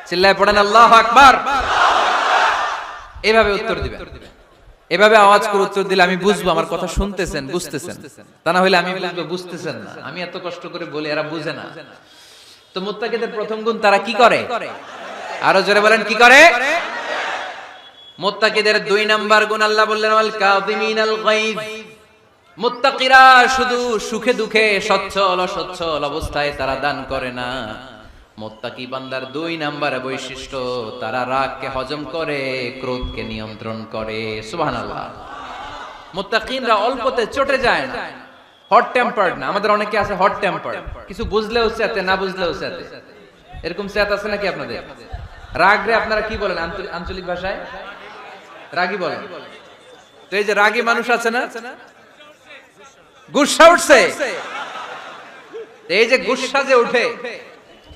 চিল্লায় পড়েন আল্লাহু আকবার। এভাবে উত্তর দিবেন, এভাবে আওয়াজ করে উত্তর দিলে আমি বুঝবো আমার কথা শুনতেছেন, বুঝতেছেন। তা না হলে আমি বুঝবো বুঝতেছেন না। আমি এত কষ্ট করে বলি, এরা বুঝে না। তো মুত্তাকিদের প্রথম গুণ তারা কি করে? আরো জোরে বলেন, কি করে? মুত্তাকিদের 2 নাম্বার গুণ আল্লাহ বললেন, ওয়াল কাযিমিনাল গায়জ। মুত্তাকিরা শুধু সুখে দুঃখে সচ্ছল অসচ্ছল অবস্থায় তারা দান করে না। মুত্তাকি বান্দার 2 নাম্বার বৈশিষ্ট্য, তারা রাগকে হজম করে, ক্রোধকে নিয়ন্ত্রণ করে। সুবহানাল্লাহ। মুত্তাকিনরা অল্পতে চটে যায় না, হট টেম্পার্ড না। আমাদের অনেকে আছে হট টেম্পার্ড, কিছু বুঝলেও চেতে, না বুঝলেও চেতে। এরকম চেত আছে নাকি আপনাদের? রাগরে আপনারা কি বলেন আঞ্চলিক ভাষায়? রাগী বলেন। তো এই যে রাগী মানুষ আছে না, গুসা উঠছে, এই যে গুসা যে উঠে,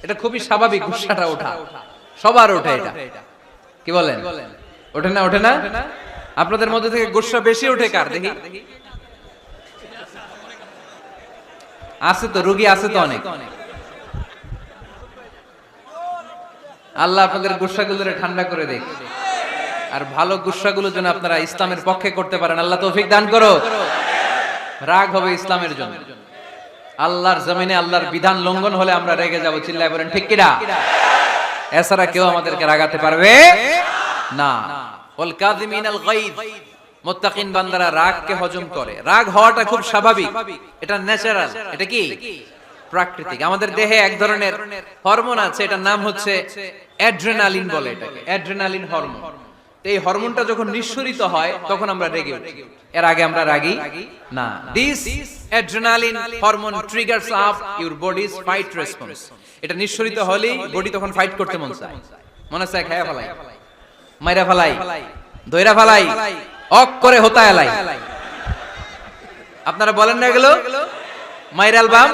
এটা খুবই স্বাভাবিক। গুসাটা ওঠা সবার ওঠে, এটা কি বলেন? ওঠে না? ওঠে না? আপনাদের মধ্যে থেকে গুসা বেশি ওঠে কার দেখি? আছে তো, রোগী আছে তো অনেক। আল্লাহ আপনাদের গুসাগুলোরে ঠান্ডা করে দেখ, আর ভালো গুসাগুলো যেন আপনারা ইসলামের পক্ষে করতে পারেন। আল্লাহ তৌফিক দান করো। রাগ হবে ইসলামের জন্য। আল্লাহর জমিনে আল্লাহর বিধান লঙ্ঘন হলে আমরা রেগে যাব। চিল্লায় বলেন ঠিক কিনা? এছাড়া কেউ আমাদেরকে রাগাতে পারবে না। ওয়াল কাযিমিনাল গায়জ, মুত্তাকিন বান্দারা রাগকে হজম করে। রাগ হওয়াটা খুব স্বাভাবিক, এটা ন্যাচারাল, এটা কি প্রাকৃতিক। আমাদের দেহে এক ধরনের হরমোন আছে, এটার নাম হচ্ছে অ্যাড্রেনালিন বলে এটাকে, অ্যাড্রেনালিন হরমোন। এই হরমোনটা যখন নিঃসরিত হয় তখন আমরা রেগে উঠি। এর আগে আমরা রাগি না। This adrenaline hormone triggers up your bodies fight response. এটা নিঃসরিত হলেই বডি তখন ফাইট করতে মন চায়, মনে চায় খায়া ফেলাই, মাইরা ফেলাই, দইরা ফেলাই, অক করে হোতা এলাই। আপনারা বলেন না এগুলো? মাইরা অ্যালবাম,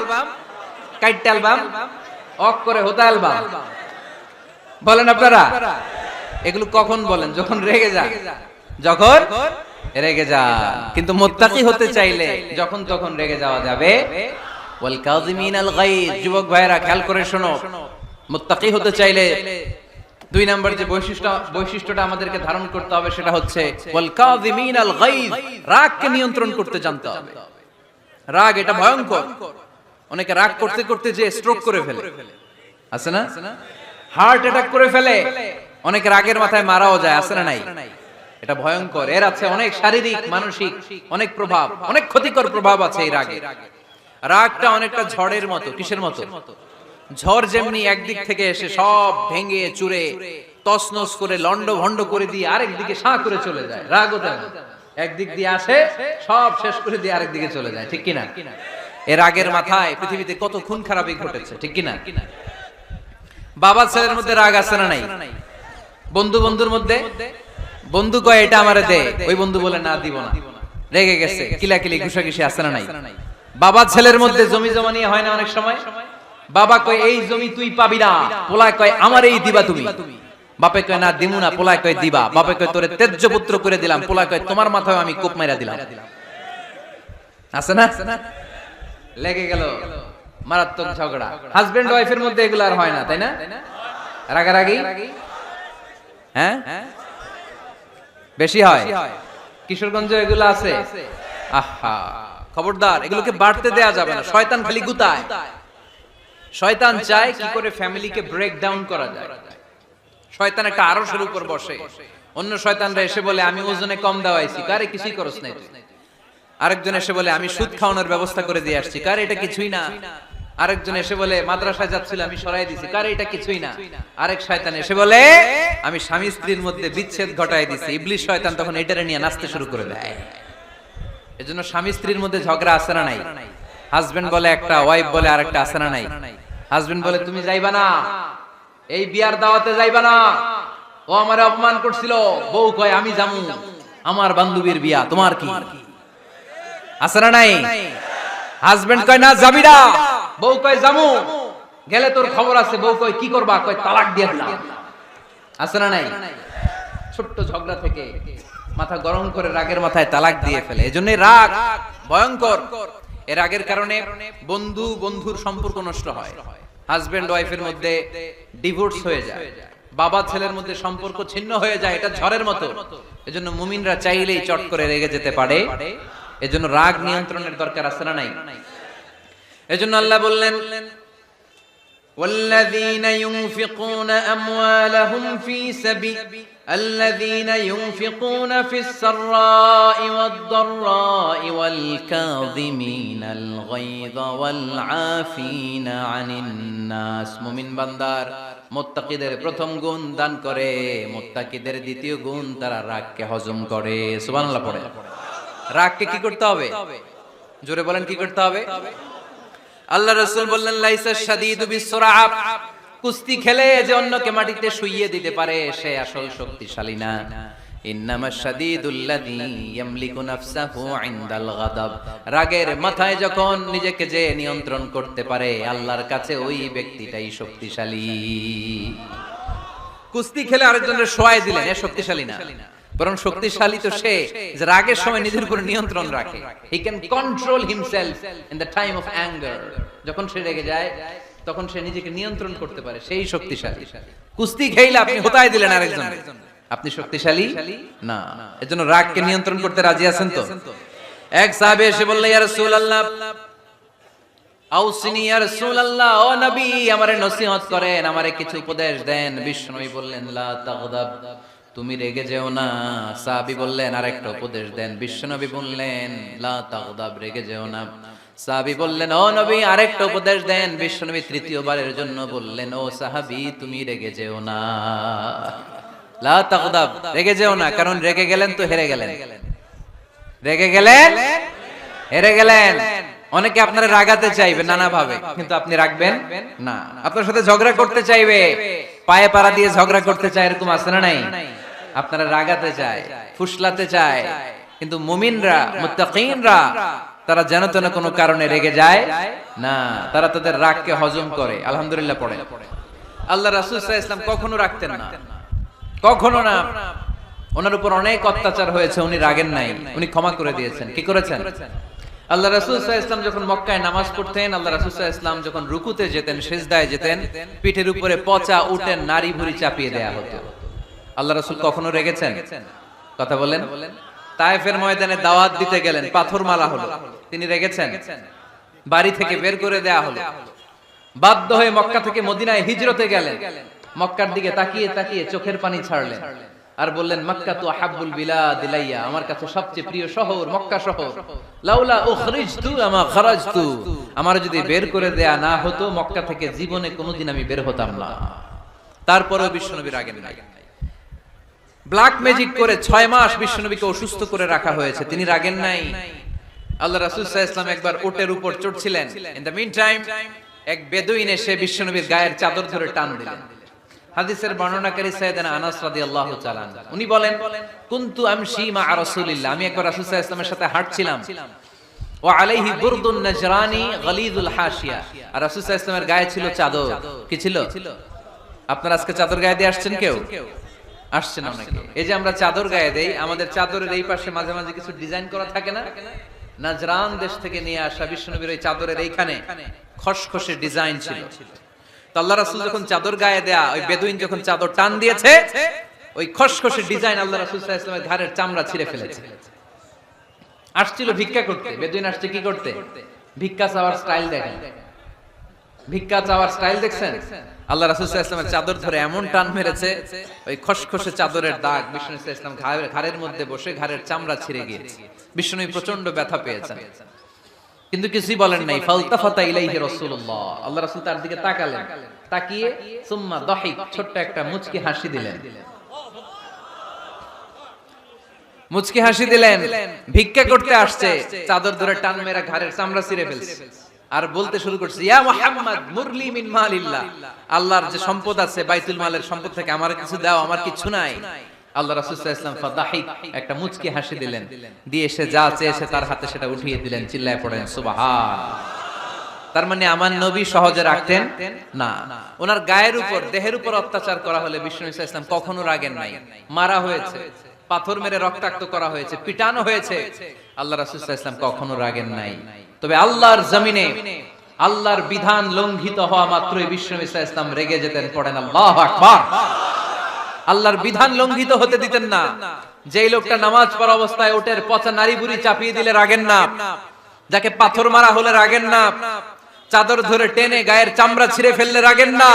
কাইট অ্যালবাম, অক করে হোতা অ্যালবাম বলেন আপনারা? এগুলো কখন বলেন? যখন রেগে যান, যখন রেগে যান। কিন্তু মুত্তাকি হতে চাইলে যখন তখন রেগে যাওয়া যাবে। ওয়াল কাযিমিনাল গায়জ, যুবক ভাইরা খেয়াল করে শোনো, মুত্তাকি হতে চাইলে 2 নাম্বার যে বৈশিষ্ট্যটা আমাদেরকে ধারণ করতে হবে সেটা হচ্ছে ওয়াল কাযিমিনাল গায়জ, রাগকে নিয়ন্ত্রণ করতে জানতে হবে। রাগ এটা ভয়ঙ্কর। অনেকে রাগ করতে করতে যে স্ট্রোক করে ফেলে, আছে না? হার্ট অ্যাটাক করে ফেলে। অনেক রাগের মাথায় মারাও যায়, আছে না নাই? এটা ভয়ঙ্কর। এর আছে অনেক শারীরিক মানসিক অনেক প্রভাব, অনেক ক্ষতিকর প্রভাব আছে এই রাগে। রাগটা অনেকটা ঝড়ের মতো। কিসের মতো? ঝড় যেমনি একদিক থেকে এসে সব ভেঙে চুরে তছনছ করে লন্ড ভন্ড করে দিয়ে আরেক দিকে সাঁ করে চলে যায়, রাগও তেমন একদিক দিয়ে আসে সব শেষ করে দিয়ে আরেক দিকে চলে যায়, ঠিক কিনা? এর রাগের মাথায় পৃথিবীতে কত খুন খারাপি ঘটেছে, ঠিক কিনা? বাবা ছেলের মধ্যে রাগ আছে না নাই? বন্ধু বন্ধুর মধ্যে, বন্ধু কয় এটা আমারে দে, ওই বন্ধু বলে না দিব না, রেগে গেছে, কিলাকিলি ঘুষাঘুষি আছে না নাই? বাবা ছেলের মধ্যে জমি জমা নিয়ে হয় না অনেক সময়? বাবা কয় এই জমি তুই পাবি না, পোলায় কয় আমার এই দিবা তুমি। বাপে কয় না দিমু না, পোলায় কয় দিবা। বাপে কয় তোরে তেজ্য পুত্র করে দিলাম, পোলায় কয় তোমার মাথায় আমি কোপ মাইরা দিলাম। আছে না? লেগে গেল, মারাত্মক ঝগড়া। হাজবেন্ড ওয়াইফের মধ্যে এগুলো আর হয় না, তাই না? রাগারাগি হ্যাঁ বেশি হয়। কিশোরগঞ্জে এগুলো আছে। আহা, খবরদার, এগুলোকে বাড়তে দেয়া যাবে না। শয়তান খালি গুতায়। শয়তান চায় কি করে ফ্যামিলিকে ব্রেক ডাউন করা যায়। শয়তান একটা আরশের উপর বসে, অন্য শয়তানরা এসে বলে আমি ওজনে কম দেওয়াইছি, কারে কিছুই করছ নাই। আরেকজন এসে বলে আমি সুদ খাওয়ানোর ব্যবস্থা করে দিয়ে আসছি, কার এটা কিছুই না। আরেকজন এসে বলে মাদ্রাসায় যাচ্ছিল আমি সরাই দিছি, কার এটা কিছুই না। আরেক শয়তান এসে বলে আমি স্বামী স্ত্রীর মধ্যে বিচ্ছেদ ঘটায় দিছি। ইবলিশ শয়তান তখন এটারে নিয়ে নাচতে শুরু করে দেয়। এজন্য স্বামী স্ত্রীর মধ্যে ঝগড়া আছে না নাই? হাজবেন্ড বলে একটা, ওয়াইফ বলে আরেকটা, আছে না নাই? হাজবেন্ড বলে তুমি যাইবা না, এই বিয়ার দাওয়াতে যাইবা না, ও আমারে অপমান করছিল। বউ কয় আমি যামু, আমার বান্ধবীর বিয়া, তোমার কি? আছে না নাই? হাজবেন্ড কয় না যাবি না, বউ কয় যামু, গেলে তোর খবর আছে। বউ কয় কি করবা? কয় তালাক দিয়ে দিলাম। আছে না নাই? ছোট্ট ঝগড়া থেকে মাথা গরম করে রাগের মাথায় তালাক দিয়ে ফেলে। এজন্য রাগ ভয়ঙ্কর। এর রাগের কারণে বন্ধু বন্ধুর সম্পর্ক নষ্ট হয়, হাজবেন্ড ওয়াইফের মধ্যে ডিভোর্স হয়ে যায়, বাবা ছেলের মধ্যে সম্পর্ক ছিন্ন হয়ে যায়। এটা ঝড়ের মতো। এজন্য মুমিনরা চাইলেই চট করে রেগে যেতে পারে। এজন্য রাগ নিয়ন্ত্রণের দরকার আছে না নাই? এজন্য আল্লাহ বললেন والذين ينفقون أموالهم في سبيل الذين ينفقون في السراء والضراء والكاظمين الغيظ والعافين عن الناس। মুমিন বান্দার মুত্তাকিদের প্রথম গুণ দান করে, মুত্তাকিদের দ্বিতীয় গুণ তারা রাগকে হজম করে। সুবহানাল্লাহ পড়ে। রাগকে কি করতে হবে? জোরে বলেন কি করতে হবে? আল্লাহ রাসূল বললেন লাইসা শাদীদু বিসরা, কুস্তি খেলে যে অন্যকে মাটিতে শুইয়ে দিতে পারে সে আসল শক্তিশালী না। ইন্নামাশ শাদীদুল্লাযী ইয়ামলিকু নাফসাহু ইনদাল গাদাব, রাগের মাথায় যখন নিজেকে যে নিয়ন্ত্রণ করতে পারে আল্লাহর কাছে ওই ব্যক্তিটাই শক্তিশালী। কুস্তি খেলে আরেকজনের শোয়াই দিলেন, এ শক্তিশালী না, বরং শক্তিশালী তো সে যে রাগের সময় নিজের উপর নিয়ন্ত্রণ রাখে। He can control himself in the time of anger. যখন সে রেগে যায় তখন সে নিজেকে নিয়ন্ত্রণ করতে পারে, সেই শক্তিশালী। কুস্তি খেলে আপনি হোতায় দিলেন আরেকজন, আপনি শক্তিশালী না। এজন্য রাগকে নিয়ন্ত্রণ করতে রাজি আছেন তো? এক সাহাবী এসে বলল ইয়া রাসূলুল্লাহ আউসিনি ইয়া রাসূলুল্লাহ, ও নবী আমারে নসিহত করেন, আমারে কিছু উপদেশ দেন। বিশ্বনবী বললেন লা তাগদাব, তুমি রেগে যেও না। সাহাবী বললেন আরেকটা উপদেশ দেন। বিশ্বনবী বললেন লা তাগদাব, রেগে যেও না। সাহাবী বললেন ও নবী আরেকটা উপদেশ দেন। বিশ্বনবী তৃতীয়বারের জন্য বললেন ও সাহাবী তুমি রেগে যেও না, লা তাগদাব, রেগে যেও না। কারণ রেগে গেলেন তো হেরে গেলেন, রেগে গেলেন হেরে গেলেন। অনেকে আপনারা রাগাতে চাইবে নানা ভাবে, কিন্তু আপনি রাখবেন না। আপনার সাথে ঝগড়া করতে চাইবে, পায়ে পাড়া দিয়ে ঝগড়া করতে চায়, এরকম আছে না নাই? আপনারা রাগাতে চায়, ফুসলাতে চায়, কিন্তু মুমিনরা মুত্তাকিনরা তারা যেন তেন কোনো কারণে রেগে যায় না, তারা তাদের রাগকে হজম করে। আলহামদুলিল্লাহ পড়ে। আল্লাহ রাসূল সাল্লাল্লাহু আলাইহি ওয়াসাল্লাম কখনো রাখতেন না, কখনো না। ওনার উপর অনেক অত্যাচার হয়েছে, উনি রাগেন নাই, উনি ক্ষমা করে দিয়েছেন। কি করেছেন? আল্লাহ রাসূল সাল্লাল্লাহু আলাইহি ওয়াসাল্লাম যখন মক্কায় নামাজ পড়তেন, আল্লাহ রাসূল সাল্লাল্লাহু আলাইহি ওয়াসাল্লাম যখন রুকুতে যেতেন, সিজদায় যেতেন, পিঠের উপরে পচা উটের নাড়ি ভুঁড়ি চাপিয়ে দেয়া হতো। আল্লাহ রাসূল কখনো রেগেছেন? কথা বলেন। তায়েফের ময়দানে দাওয়াত দিতে গেলেন, পাথর মারা হলো, তিনি রেগেছেন? বাড়ি থেকে বের করে দেয়া হলো, বাধ্য হয়ে মক্কা থেকে মদিনায় হিজরতে গেলেন। মক্কার দিকে তাকিয়ে তাকিয়ে চোখের পানি ছাড়লেন আর বললেন মক্কা তু আহাব্বুল বিলাদ ইলাইয়া, আমার কাছে সবচেয়ে প্রিয় শহর মক্কা শহর। লাউলা উখরিজতু আমা খারাজতু, আমার যদি বের করে দেয়া না হতো মক্কা থেকে জীবনে কোনোদিন আমি বের হতাম না। তারপরেও বিশ্বনবী রাগেন নাই। ব্ল্যাক ম্যাজিক করে 6 মাস বিশ্বনবীকে অসুস্থ করে রাখা হয়েছে, তিনি রাগেন নাই। আল্লাহ রাসূল সাল্লাল্লাহু আলাইহি ওয়াসাল্লাম একবার উটের উপর চড়ছিলেন। ইন দ্য মিন টাইম এক বেদুইন এসে বিশ্বনবীর গায়ের চাদর ধরে টান দিলেন। হাদিসের বর্ণনাকারী সাইয়েদনা আনাস রাদিয়াল্লাহু তাআলা উনি বলেন কুনতু আমশি মা রাসূলিল্লাহ, আমি একবার রাসূল সাল্লাল্লাহু আলাইহি ওয়াসাল্লামের সাথে হাঁটছিলাম। ওয়া আলাইহি বুরদুন নাজরানি গলিযুল হাশিয়া, আর রাসূল সাল্লাল্লাহু আলাইহি ওয়াসাল্লামের গায়ে ছিল চাদর। কি ছিল? আপনারা আজকে চাদর গায়ে দিয়ে আসছেন? কেউ আসছেন অনেকে। এই যে আমরা চাদর গায়ে দেই, আমাদের চাদরের এই পাশে মাঝে মাঝে কিছু ডিজাইন করা থাকে না? নাজরান দেশ থেকে নিয়ে আসা বিশ্বনবীর ওই চাদরের এইখানে খসখসে ডিজাইন ছিল। তো আল্লাহ রাসূল যখন চাদর গায়ে দেয়া, ওই বেদুইন যখন চাদর টান দিয়েছে, ওই খসখসে ডিজাইন আল্লাহ রাসূল সাল্লাল্লাহু আলাইহি ওয়াসাল্লামের ঘাড়ের চামড়া ছিঁড়ে ফেলেছে। আসছিল ভিক্ষা করতে, বেদুইন আসছে কি করতে? ভিক্ষা চাওয়ার স্টাইল দেখেন। ভিক্ষা চাওয়ার স্টাইল দেখছেন? আল্লাহ রাসূল সাল্লাল্লাহু আলাইহি ওয়াসাল্লামের চাদর ধরে এমন টান মেরেছে, ওই খসখসে চাদরের দাগ বিষ্ণু সাল্লাল্লাহু আলাইহি ওয়াসাল্লাম ঘাড়ের মধ্যে বসে ঘাড়ের চামড়া ছিঁড়ে গিয়েছে। বিষ্ণু প্রচন্ড ব্যথা পেয়েছেন, কিন্তু কিছুই বলেন নাই। ফালতাফাতা ইলাইহি রাসূলুল্লাহ, আল্লাহ রাসূল তার দিকে তাকালেন, তাকিয়ে সুম্মা দাহিক, ছোট্ট একটা মুচকি হাসি দিলেন। মুচকি হাসি দিলেন, ভিক্ষা করতে আসছে, চাদর ধরে টান মেরে ঘাড়ের চামড়া ছিঁড়ে ফেলছে, আর বলতে শুরু করছে, ইয়া মুহাম্মদ মুরলি মিন মালিল্লাহ, আল্লাহর যে সম্পদ আছে বাইতুল মালের সম্পদ থেকে আমার কিছু দাও, আমার কিছু নাই। আল্লাহ রাসূল সাল্লাল্লাহু আলাইহি ওয়াসাল্লাম ফাদাহিক, একটা মুচকি হাসি দিলেন, দিয়ে সে যা চেয়েছে তার হাতে সেটা উঠিয়ে দিলেন। চিল্লায় পড়েন সুবহান। তার মানে আমার নবী সহজে রাখতেন না। ওনার গায়ের উপর, দেহের উপর অত্যাচার করা হলে বিষ্ণু সাল্লাল্লাহু আলাইহি ওয়াসাল্লাম কখনো রাগেন নাই। মারা হয়েছে, পাথর মেরে রক্তাক্ত করা হয়েছে, পিটানো হয়েছে, আল্লাহ রাসূল সাল্লাল্লাহু আলাইহি ওয়াসাল্লাম কখনো রাগেন নাই। তবে আল্লাহর জমিনে আল্লাহর বিধান লঙ্ঘিত হওয়া মাত্রই বিষ্ণু সাল্লাল্লাহু আলাইহি ওয়াসাল্লাম রেগে যেতেন। পড়েন আল্লাহু আকবার। আল্লাহর বিধান লঙ্ঘিত হতে দিতেন না। যেই লোকটা নামাজ পড়া অবস্থায় ওটের পচা নারী বুড়ি চাপিয়ে দিলে রাগেন না, যাকে পাথর মারা হলে রাগেন না, চাদর ধরে টেনে গায়ের চামড়া ছিঁড়ে ফেললে রাগেন না,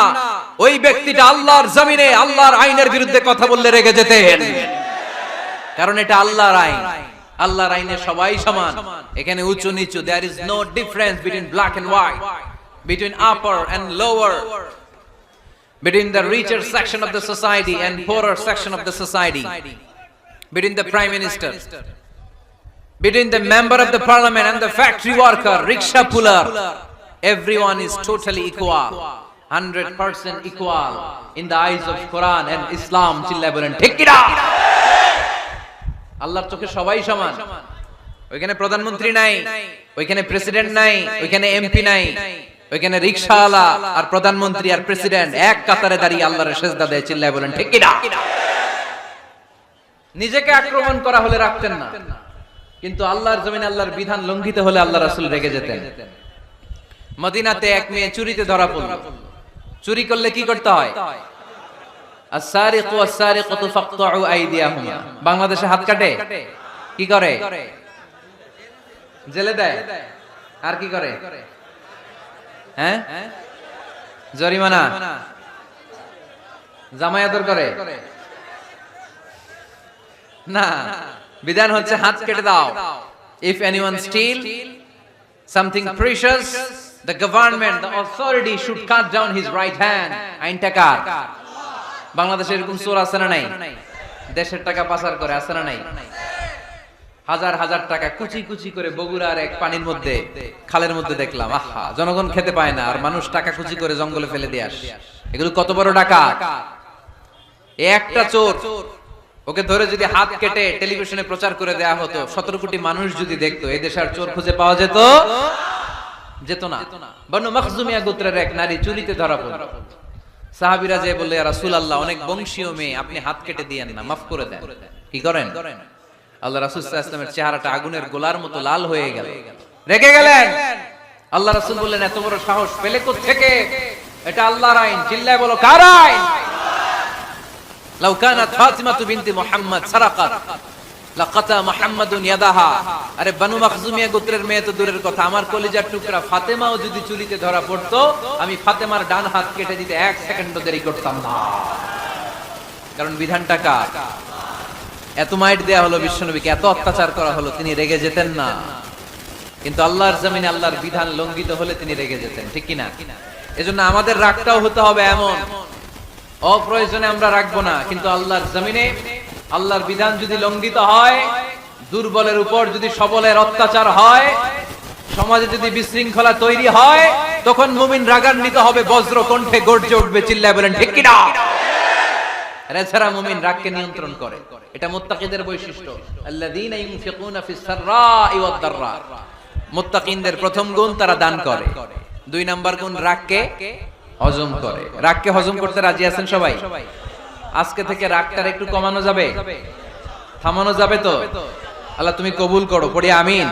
ওই ব্যক্তিটা আল্লাহর জমিনে আল্লাহর আইনের বিরুদ্ধে কথা বললে রেগে যেতেন। কারণ এটা আল্লাহর আইন, আল্লাহর আইনে সবাই সমান। এখানে উঁচু নিচু, there is no difference between black and white, between upper and lower, between the richer section of the society and poorer section of the society, between the prime minister, between the member of the parliament and the factory worker, rickshaw puller. Everyone is totally equal, 100% equal in the eyes of Quran and Islam. চিল্লায় বলেন ঠিক কি না? আল্লাহর চোখে সবাই সমান। ওইখানে প্রধানমন্ত্রী নাই, ওইখানে প্রেসিডেন্ট নাই, ওইখানে এমপি নাই, ওইখানে রিকশাওয়ালা আর প্রধানমন্ত্রী আর প্রেসিডেন্ট এক কাতারে দাঁড়িয়ে আল্লাহর সিজদা দেয়। চিল্লায় বলেন ঠিক কি না? নিজেকে আক্রমণ করা হলে রাখতেন না, কিন্তু আল্লাহর জমিনে আল্লাহর বিধান লঙ্ঘিত হলে আল্লাহ রাসূল রেগে যেতেন। মদিনাতে এক মেয়ে চুরিতে ধরা পড়ল। চুরি করলে কি করতে হয়? আস-সারিকু ওয়াস-সারিকাতু ফাকতাউ আইদিয়াহুমা। বাংলাদেশে হাত কাটে, কি করে? জেলে দেয়। আর কি করে? হ্যাঁ, জরিমানা, জামাই আদর করে না। বিধান হচ্ছে হাত কেটে দাও। If anyone steal something precious, the government, the authority should cut down his right hand. আইনটা কার? বাংলাদেশে এরকম চোর আছে না নাই? দেশের টাকা পাচার করে আছে না নাই? হাজার হাজার টাকা কুচি কুচি করে বগুড়ার এক পানির মধ্যে, খালের মধ্যে দেখলাম। আহা, জনগণ খেতে পায় না আর মানুষ টাকা কুচি করে জঙ্গলে ফেলে দিয়ে আসে। এগুলো কত বড় ডাকাত! একটা চোর, ওকে ধরে যদি হাত কেটে টেলিভিশনে প্রচার করে দেয়া হতো, 17 কোটি মানুষ যদি দেখতো, এই দেশে আর চোর খুঁজে পাওয়া যেত না। বনু মখজুমিয়া গোত্রের এক নারী চুরিতে ধরা পড়ল। সাহাবীরা যে বললে, ইয়া রাসূলুল্লাহ, অনেক বংশীয় মেয়ে, আপনি হাত কেটে দিয়েন না, মাফ করে দেন। কি করেন? আল্লাহ রাসূল সাল্লাল্লাহু আলাইহি ওয়াসাল্লামের চেহারাটা আগুনের গোলার মতো লাল হয়ে গেল, রেগে গেলেন। আল্লাহ রাসূল বললেন, এত বড় সাহস পেলে কোথা থেকে? এটা আল্লাহর আইন। চিল্লায় বলো, কার আইন? লাউ কানাত ফাতিমাতু বিনতি মুহাম্মদ সারাকাত লাকাতা মুহাম্মাদুন ইয়াদাহা। আরে বনু মখজুমিয়া গোত্রের মেয়ে তো দূরের কথা, আমার কলিজার টুকরা ফাতেমাও যদি চুরিতে ধরা পড়তো, আমি ফাতেমার ডান হাত কেটে দিতে 1 সেকেন্ডও দেরি করতাম না। কারণ বিধানটা কার? এত মাইট দেয়া হলো বিশ্বনবীকে, এত অত্যাচার করা হলো, তিনি রেগে যেতেন না। কিন্তু আল্লাহর জমিনে আল্লাহর বিধান লঙ্ঘিত হলে তিনি রেগে যেতেন, ঠিক কি না? এজন্য আমাদের রাগটাও হতে হবে এমন, অপ্রয়োজনে আমরা রাখবো না। কিন্তু আল্লাহর জমিনে আল্লাহর বিধান যদি লঙ্ঘিত হয়, দুর্বলের উপর যদি সবলের অত্যাচার হয়, সমাজে যদি বিশৃঙ্খলা তৈরি হয়, তখন মুমিন রাগান্বিত হবে, বজ্র কণ্ঠে গর্জে উঠবে। চিল্লায় বলেন ঠিক কি না? এছাড়া মুমিন রাগকে নিয়ন্ত্রণ করে, এটা মুত্তাকিদের বৈশিষ্ট্য। আল্লাযীনা ইউনফিকুনা ফিস সাররাই ওয়াদ দাররা। মুত্তাকিনদের প্রথম গুণ, তারা দান করে। 2 নাম্বার গুণ, রাগকে হজম করে। রাগকে হজম করতে রাজি আছেন সবাই? আজকে থেকে রাগটার একটু কমানো যাবে, থামানো যাবে তো? আল্লাহ তুমি কবুল করো, পড়ি আমিন।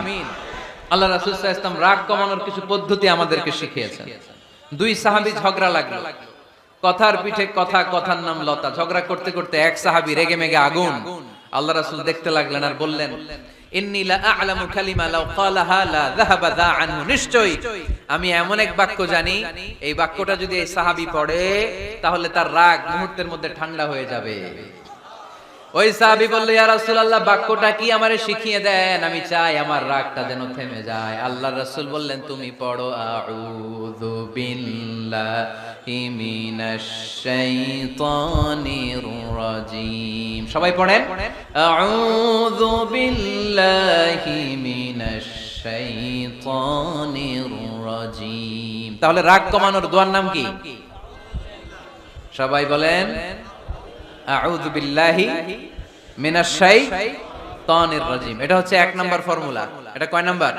আল্লাহ রাসূল সাল্লাল্লাহু আলাইহি ওয়াসাল্লাম রাগ কমানোর কিছু পদ্ধতি আমাদেরকে শিখিয়েছেন। 2 সাহাবী ঝগড়া লাগলো, কথার পিঠে কথা, কথার নাম লতা। ঝগড়া করতে করতে এক সাহাবী রেগে মেগে আগুন। আল্লাহ রাসূল দেখতে লাগলেন আর বললেন, ইন্নী লা আ'লামু কালিমা লাউ ক্বালাহা লা যাহাবা যা আনহু, নিশ্চয়ই আমি এমন এক বাক্য জানি, এই বাক্যটা যদি এই সাহাবী পড়ে তাহলে তার রাগ মুহূর্তের মধ্যে ঠান্ডা হয়ে যাবে। ওই সাহাবী বলল, ইয়া রাসূলুল্লাহ, বাক্যটা কি আমারে শিখিয়ে দেন, আমি চাই আমার রাগটা যেন থেমে যায়। আল্লাহর রাসূল বললেন, তুমি পড়ো আউযু বিল্লাহি মিনাশ শাইতানির রাজীম। সবাই পড়েন, আউযু বিল্লাহি মিনাশ শাইতানির রাজীম। তাহলে রাগ কমানোর দোয়ার নাম কি? সবাই বলেন, আউযু বিল্লাহি মিনাশ শাইতানির রাজীম। এটা হচ্ছে 1 নাম্বার ফর্মুলা। এটা কয় নাম্বার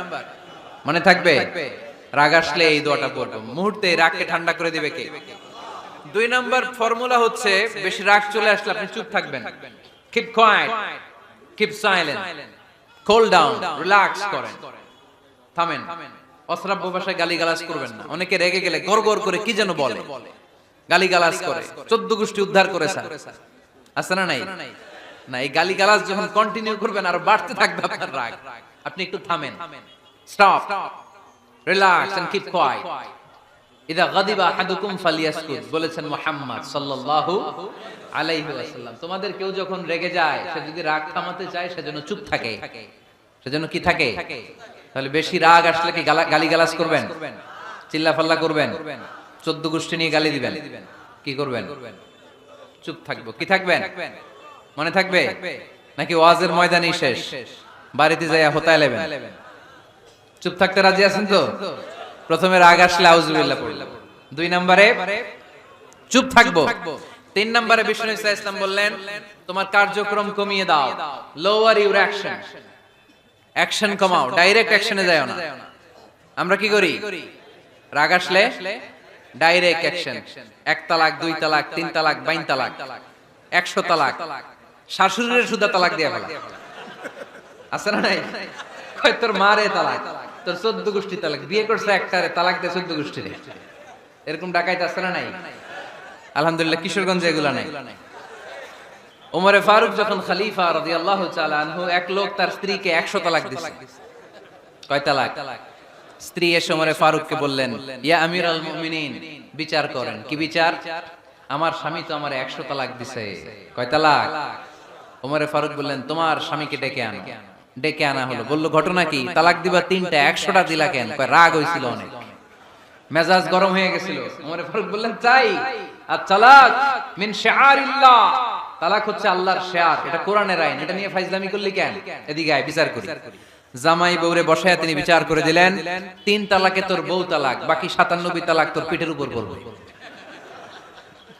মনে থাকবে? রাগ আসলে এই দোয়াটা পড়ব, মুহূর্তে রাগকে ঠান্ডা করে দিবে কে? 2 নাম্বার ফর্মুলা হচ্ছে, বেশি রাগ চলে আসলে আপনি চুপ থাকবেন। Keep quiet, keep silent, cool down, relax করেন, থামেন। অশ্রাব্য ভাষায় গালিগালাজ করবেন না। অনেকে রেগে গেলে গড়গড় করে কি যেন বলে, গালিগালাজ করে, 14 গোষ্ঠী উদ্ধার করেছে, আছে না নাই? না, এই গালিগালাজ যখন কন্টিনিউ করবেন আর বাড়তে থাকবে আপনার রাগ। আপনি একটু থামেন, stop, relax and keep quiet. ইদা গাদিবা আহাদুকুম ফালিয়াসকুত, বলেছেন মুহাম্মদ সাল্লাল্লাহু আলাইহি ওয়াসাল্লাম। তোমাদের কেউ যখন রেগে যায়, সে যদি রাগ থামাতে চায় সেজন্য চুপ থাকে, সেজন্য কি থাকে? তাহলে বেশি রাগ আসলে কি গালিগালাজ করবেন, চিল্লাফাল্লা করবেন, 14 গোষ্ঠী নিয়ে গালি দিবেন, কি করবেন? চুপ থাকবো। কি থাকবেন? মনে থাকবে নাকি ওয়াজের ময়দানই শেষ, বাড়িতে যাইয়া হোতায় লেবেন? চুপ থাকতে রাজি আছেন তো? প্রথমে রাগ আসলে আউযুবিল্লাহ পড়লাম, 2 নম্বরে চুপ থাকবো, 3 নম্বরে বিষ্ণু ইসা ইসলাম বললেন, তোমার কার্যক্রম কমিয়ে দাও, লোয়ার ইউর অ্যাকশন, অ্যাকশন কমাও, ডাইরেক্ট অ্যাকশনে যাও না। আমরা কি করি? রাগ আসলে ডাইরেক্ট অ্যাকশন, 1 তালাক, 2 তালাক, 3 তালাক, 22 তালাক, 100 তালাক, শাশুড়ির সুদা তালাক দিয়া ফেলা, আছে না নাই? কয় তোর মারে তালাক, তোর 14 গোষ্ঠী তালাক, বিয়ে করছে একটারে, তালাক দিয়ে 14 গোষ্ঠী, এরকম ডাকাইতে আছে না নাই? আলহামদুলিল্লাহ কিশোরগঞ্জে এগুলা নাই। ওমরে ফারুক যখন খলিফা রাদিয়াল্লাহু তাআলা আনহু, এক লোক তার স্ত্রীকে 100 তালাক দিছে। কয় তালাক? স্ত্রী এসে ওমরে ফারুককে বললেন, ইয়া আমিরুল মুমিনিন, বিচার করেন। কি বিচার? আমার স্বামী তো আমারে 100 তালাক দিছে। কয় তালাক? ওমরে ফারুক বললেন, তোমার স্বামীকে ডেকে আনো। ডেকে আনা হলো। বলল, ঘটনা কি? তালাক দিবা 3টা, 100টা দিলা কেন? কয় রাগ হইছিল অনেক, মেজাজ গরম হয়ে গেছিল। ওমরে ফারুক বললেন, চাই আর তালাক মিন শিআরিল্লাহ, তালাক হচ্ছে আল্লাহর শিয়ার, এটা কোরআনের আইন, এটা নিয়ে ফাইজলামি করলি কেন? এদিকে আয়, বিচার করি। জামাই বউরে বসায়া তিনি বিচার করে দিলেন, 3 তালাকে তোর বউ তালাক, বাকি 97 তালাক তোর পিঠের উপর পড়বে।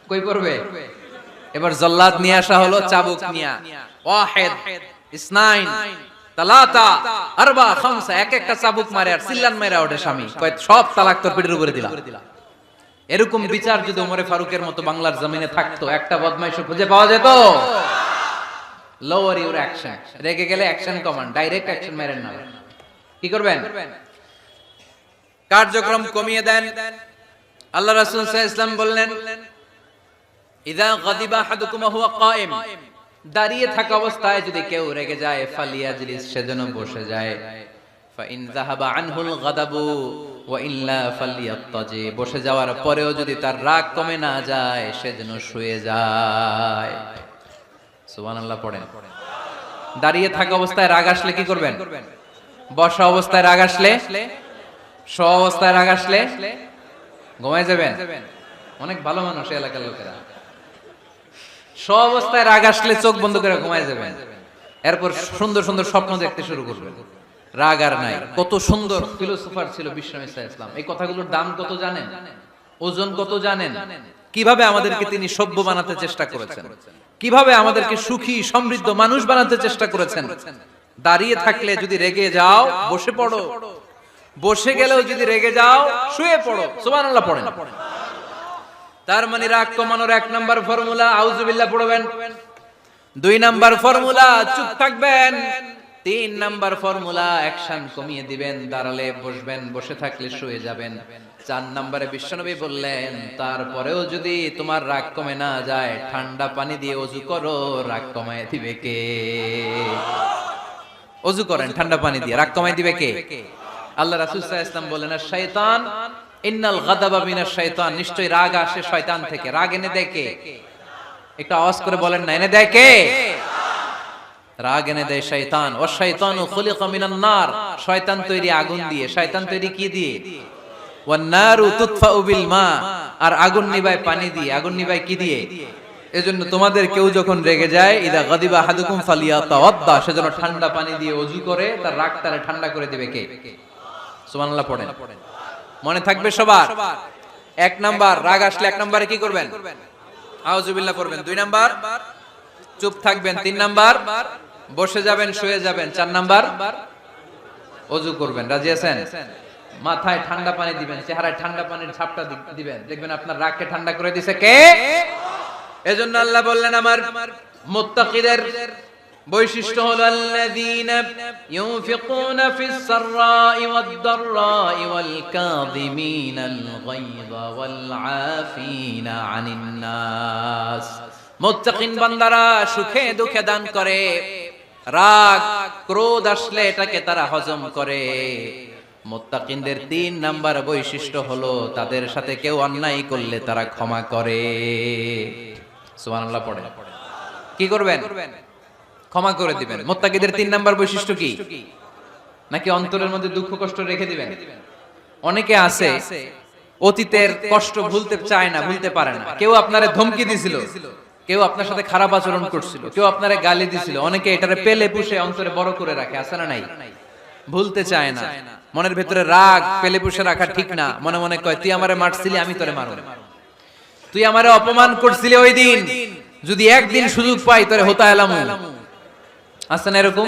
কই পড়বে? এবার জল্লাদ নিয়ে আসা হলো, চাবুক নিয়া, ওয়াহিদ, ইসনাইন, তালাতা, আরবা, খামসা, এক একটা চাবুক মারে আর চিল্লান মাইরা ওঠে স্বামী, কয় সব তালাক তোর পিঠের উপরে দিলাম। এরকম বিচার যদি ওমরে ফারুকের মতো বাংলার জমিনে থাকতো, একটা বদমাইশ খুঁজে পাওয়া যেত? লোয়ার ইউর অ্যাকশন, রেগে গেলে অ্যাকশন কমান, ডাইরেক্ট অ্যাকশন মেরেন না। কি করবেন? কার্যক্রম কমিয়ে দেন। আল্লাহ রাসূল সাল্লাল্লাহু আলাইহি ওয়াসাল্লাম বললেন, ইযা গাদিবা আহাদুকুম ওয়া হুয়া কায়েম, দাঁড়িয়ে থাকা অবস্থায় যদি কেউ রেগে যায়, ফালিয়াজলিস, সেজন্য বসে যায়। ফা ইন যাহাবা আনহুল গাদাবু ওয়া ইল্লা ফালিয়াত্তাজি, বসে যাওয়ার পরেও যদি তার রাগ কমে না যায়, সেজন্য শুয়ে যায়। সুবহানাল্লাহ পড়েন। দাঁড়িয়ে থাকা অবস্থায় রাগ আসলে কি করবেন? বসা অবস্থায় রাগ আসলে, শোয়া অবস্থায় রাগ আসলে ঘুমায় যাবেন। অনেক ভালো মানুষ এলাকার লোকেরা, শোয়া অবস্থায় রাগ আসলে চোখ বন্ধ করে ঘুমায় যাবেন, এরপর সুন্দর সুন্দর স্বপ্ন দেখতে শুরু করবেন। রাগ আর নাই। কত সুন্দর ফিলোসোফার ছিল বিষ্ণু ইসলাম। এই কথাগুলোর দাম কত জানেন? ওজন কত জানেন? কিভাবে আমাদেরকে তিনি সভ্য বানাতে চেষ্টা করেছেন, কিভাবে আমাদেরকে সুখী সমৃদ্ধ মানুষ বানাতে চেষ্টা করেছেন। দাঁড়িয়ে থাকলে যদি রেগে যাও, বসে পড়ো, বসে গেলেও যদি রেগে যাও, শুয়ে পড়ো। সুবহানাল্লাহ পড়েন। তার মানে রাগ কমানোর 1 নাম্বার ফর্মুলা আউযুবিল্লাহ পড়বেন, 2 নাম্বার ফর্মুলা চুপ থাকবেন, 3 নাম্বার ফর্মুলা অ্যাকশন কমিয়ে দিবেন, দাঁড়ালে বসবেন, বসে থাকলে শুয়ে যাবেন। 4 নম্বরে বিশ্বনবী বললেন, তারপরেও যদি তোমার রাগ কমে না যায়, ঠান্ডা পানি দিয়ে ওযু করো, রাগ কমায় দিবে কে? ওযু করেন ঠান্ডা পানি দিয়ে, রাগ কমাই দিবে কে? আল্লাহ রাসূল সাল্লাল্লাহু আলাইহি ওয়াসাল্লাম বলেন, শাইতান ইন্নাল গাদাবা মিনাশ শাইতান, নিশ্চয়ই রাগ আসে শয়তান থেকে। রাগ এনে দেয় কে? একটু আওয়াজ করে বলেন না, এনে দেয় কে? রাগ এনে দেয় শয়তান। ও শাইতানু খুলিকা মিনান নার, শয়তান তৈরি আগুন দিয়ে। শয়তান তৈরি কি দিয়ে? ওয়ান নারু তুতফাউ বিল মা, আর আগুন নিভায় পানি দিয়ে। আগুন নিভায় কি দিয়ে? এজন্য তোমাদের কেউ যখন রেগে যায়, ইদা গাদিবা আহাদুকুম ফালিয়াতাওয়াদ্দা, সেজন্য ঠান্ডা পানি দিয়ে ওযু করে তার রাগটারে ঠান্ডা করে দিবে কে? সুবহানাল্লাহ পড়েন। মনে থাকবে সবার। এক নাম্বার, রাগ আসলে এক নম্বরে কি করবেন? আউযুবিল্লাহ পড়বেন। 2 নাম্বার, চুপ থাকবেন। 3 নাম্বার, বসে যাবেন, শুয়ে যাবেন। 4 নাম্বার, ওযু করবেন। রাজি আছেন? মাথায় ঠান্ডা পানি দিবেন, চেহারায় ঠান্ডা পানির ছাপটা দিবেন, দেখবেন আপনার রাগকে ঠান্ডা করে দিয়েছে কে? এজন্য আল্লাহ বললেন আমার মুত্তাকিদের বৈশিষ্ট্য হলো আল্লাযীনা ইউনফিকুনা ফিস সাররাই ওয়াদ দাররাই ওয়াল কাযিমিনাল গায়যা ওয়াল আফিনা আনিন নাস। মুত্তাকিন বান্দারা সুখে দুঃখে দান করে, রাগ ক্রোধ আসলে এটাকে তারা হজম করে। মুত্তাকিনদের 3 নাম্বার বৈশিষ্ট্য হলো তাদের সাথে কেউ অন্যায় করলে তারা ক্ষমা করে। সুবহানাল্লাহ পড়ে। কি করবেন? ক্ষমা করে দিবেন। মুত্তাকিদের 3 নাম্বার বৈশিষ্ট্য কি? নাকি অন্তরের মধ্যে দুঃখ কষ্ট রেখে দিবেন? অনেকে আছে অতীতের কষ্ট ভুলতে চায় না, ভুলতে পারে না। কেউ আপনারে ধমকি দিছিল, কেউ আপনার সাথে খারাপ আচরণ করছিল, কেউ আপনারে গালি দিছিল, অনেকে এটারে পেলে পুষে অন্তরে বড় করে রাখে, আছে না নাই? ভুলতে চায় না। মনের ভেতরে রাগ পেলে পুষে রাখা ঠিক না। মনে মনে কয়, তুই আমারে মারছিলি, আমি তোরে মারব। তুই আমারে অপমান করছিলি ওই দিন, যদি একদিন সুযোগ পাই তোরে হতা এলাম। আছে না এরকম?